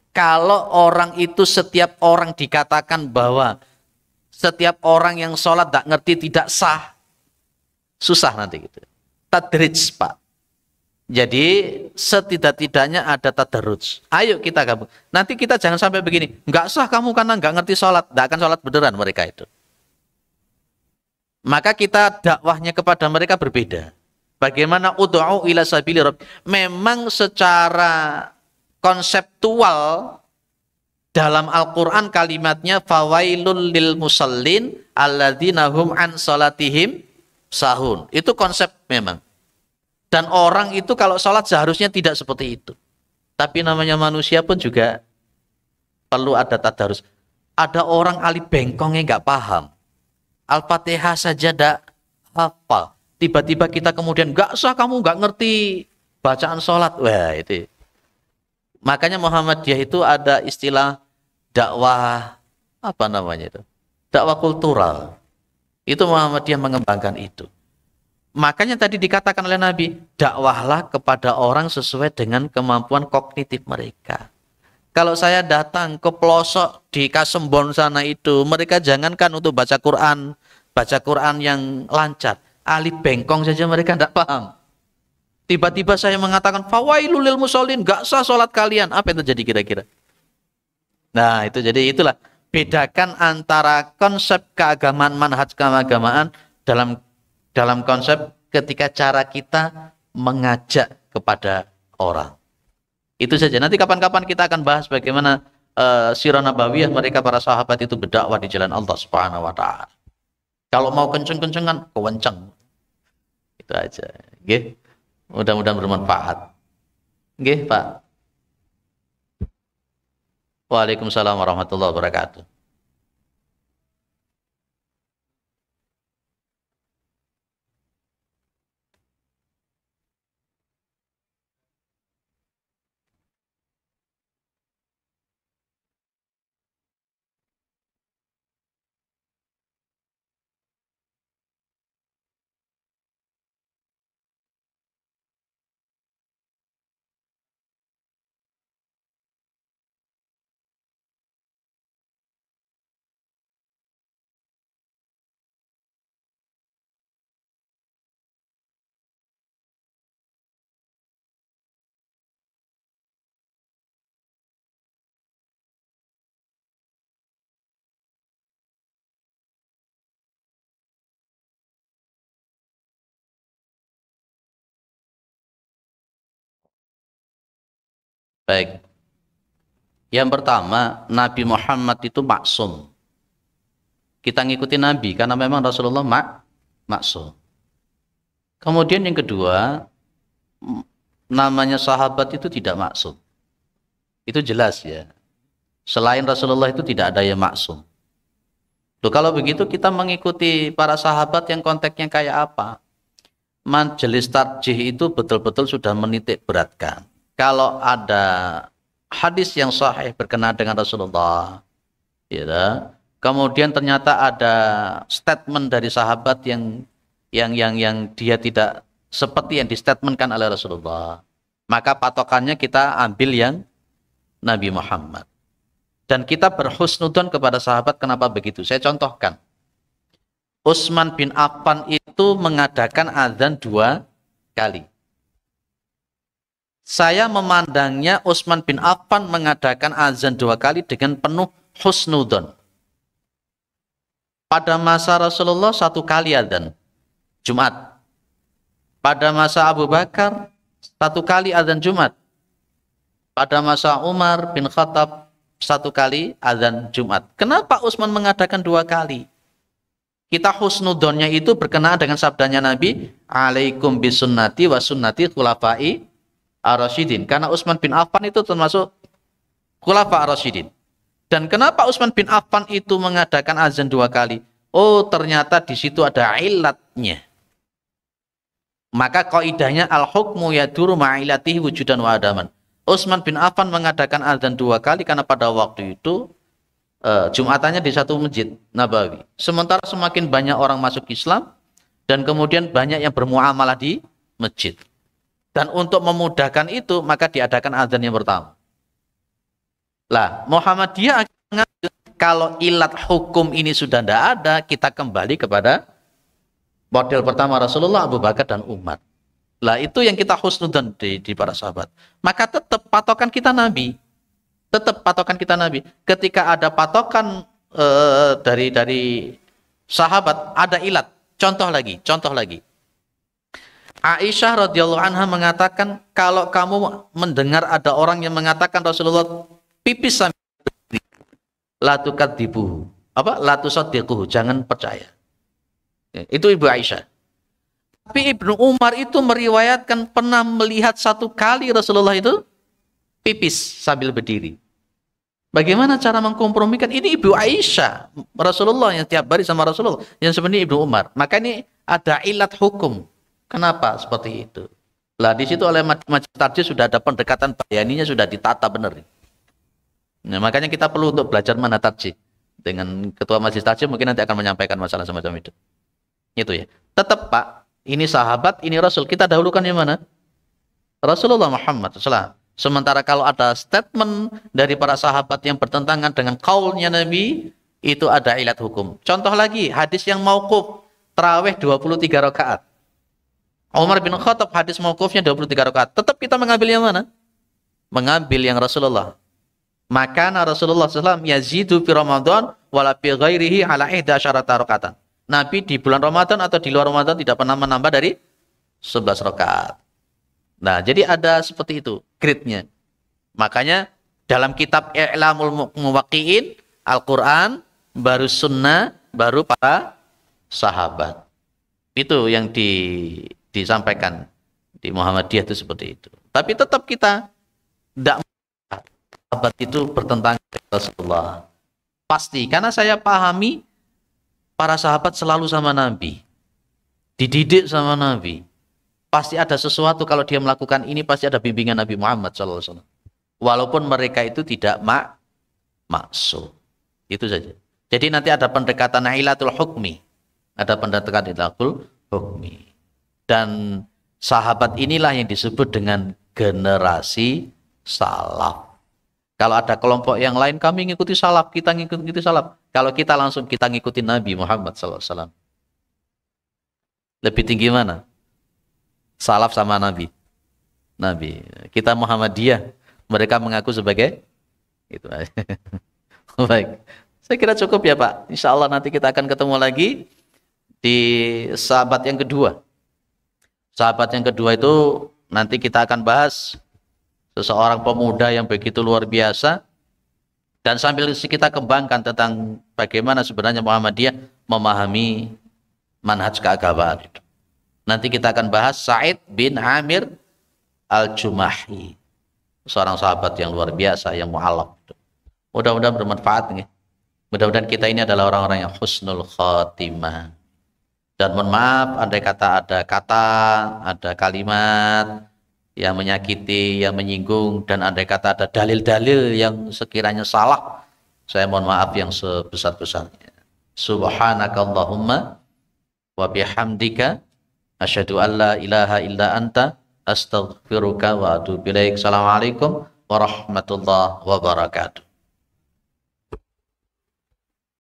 Speaker 2: Kalau orang itu setiap orang dikatakan bahwa setiap orang yang sholat tak ngerti tidak sah, susah nanti gitu. Tadrij Pak. Jadi setidak-tidaknya ada tadarruj. Ayo kita gabung. Nanti kita jangan sampai begini. Enggak sah kamu karena enggak ngerti sholat. Enggak akan sholat beneran mereka itu. Maka kita dakwahnya kepada mereka berbeda. Bagaimana ud'u ila sabili rabb. Memang secara konseptual dalam Al-Quran kalimatnya fawailul lil musallin alladzina hum an salatihim sahun. Itu konsep memang. Dan orang itu kalau sholat seharusnya tidak seperti itu. Tapi namanya manusia pun juga perlu ada tadarus. Ada orang ali bengkongnya nggak paham. Al-Fatihah saja tidak hafal. Tiba-tiba kita kemudian nggak sah kamu nggak ngerti bacaan sholat. Wah itu. Makanya Muhammadiyah itu ada istilah dakwah apa namanya itu? Dakwah kultural. Itu Muhammadiyah mengembangkan itu. Makanya tadi dikatakan oleh Nabi, dakwahlah kepada orang sesuai dengan kemampuan kognitif mereka. Kalau saya datang ke pelosok di Kasembon sana itu, mereka jangankan untuk baca Quran yang lancar, alif bengkong saja mereka tidak paham. Tiba-tiba saya mengatakan, fawailul lil musallin, gak sah sholat kalian. Apa yang terjadi kira-kira? Nah itu jadi itulah. Bedakan antara konsep keagamaan, manhaj keagamaan dalam konsep ketika cara kita mengajak kepada orang. Itu saja. Nanti kapan-kapan kita akan bahas bagaimana sirah nabawiyah mereka para sahabat itu berdakwah di jalan Allah Subhanahu wa taala. Kalau mau kenceng-kencengan, kewenceng. Itu aja. Nggih. Mudah-mudahan bermanfaat. Nggih, Pak. Waalaikumsalam warahmatullahi wabarakatuh. Baik. Yang pertama, Nabi Muhammad itu maksum. Kita ngikuti Nabi karena memang Rasulullah maksum. Kemudian yang kedua, namanya sahabat itu tidak maksum. Itu jelas ya. Selain Rasulullah itu tidak ada yang maksum. Loh, kalau begitu kita mengikuti para sahabat yang konteksnya kayak apa? Majelis tarjih itu betul-betul sudah menitik beratkan. Kalau ada hadis yang sahih berkenaan dengan Rasulullah, ya, kemudian ternyata ada statement dari sahabat yang dia tidak seperti yang distatementkan oleh Rasulullah, maka patokannya kita ambil yang Nabi Muhammad. Dan kita berhusnudon kepada sahabat. Kenapa begitu? Saya contohkan. Utsman bin Affan itu mengadakan azan 2 kali. Saya memandangnya Utsman bin Affan mengadakan azan 2 kali dengan penuh husnudon. Pada masa Rasulullah 1 kali azan Jumat. Pada masa Abu Bakar 1 kali azan Jumat. Pada masa Umar bin Khattab 1 kali azan Jumat. Kenapa Utsman mengadakan 2 kali? Kita husnudonnya itu berkenaan dengan sabdanya Nabi, alaikum bisunnati wa sunnati khulafai ar-rasyidin. Karena Utsman bin Affan itu termasuk khulafa ar-rasyidin. Dan kenapa Utsman bin Affan itu mengadakan azan 2 kali? Oh, ternyata di situ ada ilatnya. Maka kaidahnya al-hukmu yaduru ma'ilatihi wujudan wa adaman. Utsman bin Affan mengadakan azan 2 kali karena pada waktu itu Jumatannya di satu masjid Nabawi. Sementara semakin banyak orang masuk Islam dan kemudian banyak yang bermuamalah di masjid. Dan untuk memudahkan itu, maka diadakan azan yang pertama. Lah, Muhammadiyah kalau ilat hukum ini sudah tidak ada, kita kembali kepada model pertama Rasulullah, Abu Bakar dan Umar. Lah, itu yang kita husnudzon di para sahabat. Maka tetap patokan kita Nabi. Tetap patokan kita Nabi. Ketika ada patokan dari sahabat, ada ilat. Contoh lagi. Aisyah radhiyallahu anha mengatakan, kalau kamu mendengar ada orang yang mengatakan Rasulullah pipis sambil berdiri, la tukadzibuhu, la tusaddiquhu, jangan percaya. Itu Ibu Aisyah. Tapi Ibnu Umar itu meriwayatkan pernah melihat 1 kali Rasulullah itu pipis sambil berdiri. Bagaimana cara mengkompromikan? Ini Ibu Aisyah, Rasulullah yang tiap hari sama Rasulullah, yang sebenarnya Ibnu Umar. Maka ini ada ilat hukum. Kenapa seperti itu? Lah di situ oleh majelis tarjih sudah ada pendekatan bayaninya, sudah ditata benar. Nah, makanya kita perlu untuk belajar mana tarjih. Dengan ketua majelis tarjih mungkin nanti akan menyampaikan masalah semacam itu. Itu ya. Tetap Pak, ini sahabat, ini Rasul. Kita dahulukan yang mana? Rasulullah Muhammad SAW. Sementara kalau ada statement dari para sahabat yang bertentangan dengan kaulnya Nabi, itu ada ilat hukum. Contoh lagi, hadis yang mauquf, tarawih 23 rakaat. Umar bin Khattab hadis mauqufnya 23 rakaat. Tetap kita mengambil yang mana? Mengambil yang Rasulullah. Maka Rasulullah SAW yazidu fi Ramadan wala fi ghairihi ala 11 rakatan. Nabi di bulan Ramadan atau di luar Ramadan tidak pernah menambah dari 11 rakaat. Nah, jadi ada seperti itu grade-nya. Makanya dalam kitab I'lamul Muwaqqi'in, Al-Quran, baru sunnah, baru para sahabat. Itu yang disampaikan di Muhammadiyah itu seperti itu. Tapi tetap kita tidak sahabat itu bertentangan dengan Rasulullah. Pasti, karena saya pahami para sahabat selalu sama Nabi. Dididik sama Nabi. Pasti ada sesuatu kalau dia melakukan ini, pasti ada bimbingan Nabi Muhammad SAW. Walaupun mereka itu tidak maksud. Itu saja. Jadi nanti ada pendekatan ilatul hukmi. Ada pendekatan ilatul hukmi. Dan sahabat inilah yang disebut dengan generasi salaf. Kalau ada kelompok yang lain, kami ngikuti salaf, kita ngikuti salaf. Kalau kita langsung kita ngikuti Nabi Muhammad SAW. Lebih tinggi mana? Salaf sama Nabi. Kita Muhammadiyah. Mereka mengaku sebagai itu. Baik. Saya kira cukup ya Pak. Insya Allah nanti kita akan ketemu lagi di sahabat yang kedua. Sahabat yang kedua itu nanti kita akan bahas seseorang pemuda yang begitu luar biasa. Dan sambil kita kembangkan tentang bagaimana sebenarnya Muhammadiyah memahami manhaj keagamaan itu. Nanti kita akan bahas Sa'id bin Amir Al-Jumahi, seorang sahabat yang luar biasa, yang mu'alaf. Mudah-mudahan bermanfaat nih. Mudah-mudahan kita ini adalah orang-orang yang husnul khatimah. Dan mohon maaf, andai kata, ada kalimat yang menyakiti, yang menyinggung, dan andai kata ada dalil-dalil yang sekiranya salah, saya mohon maaf yang sebesar-besarnya. Subhanakallahumma wa bihamdika asyhadu an la ilaha illa anta astaghfiruka wa atubu ilaik. Assalamualaikum warahmatullahi wabarakatuh.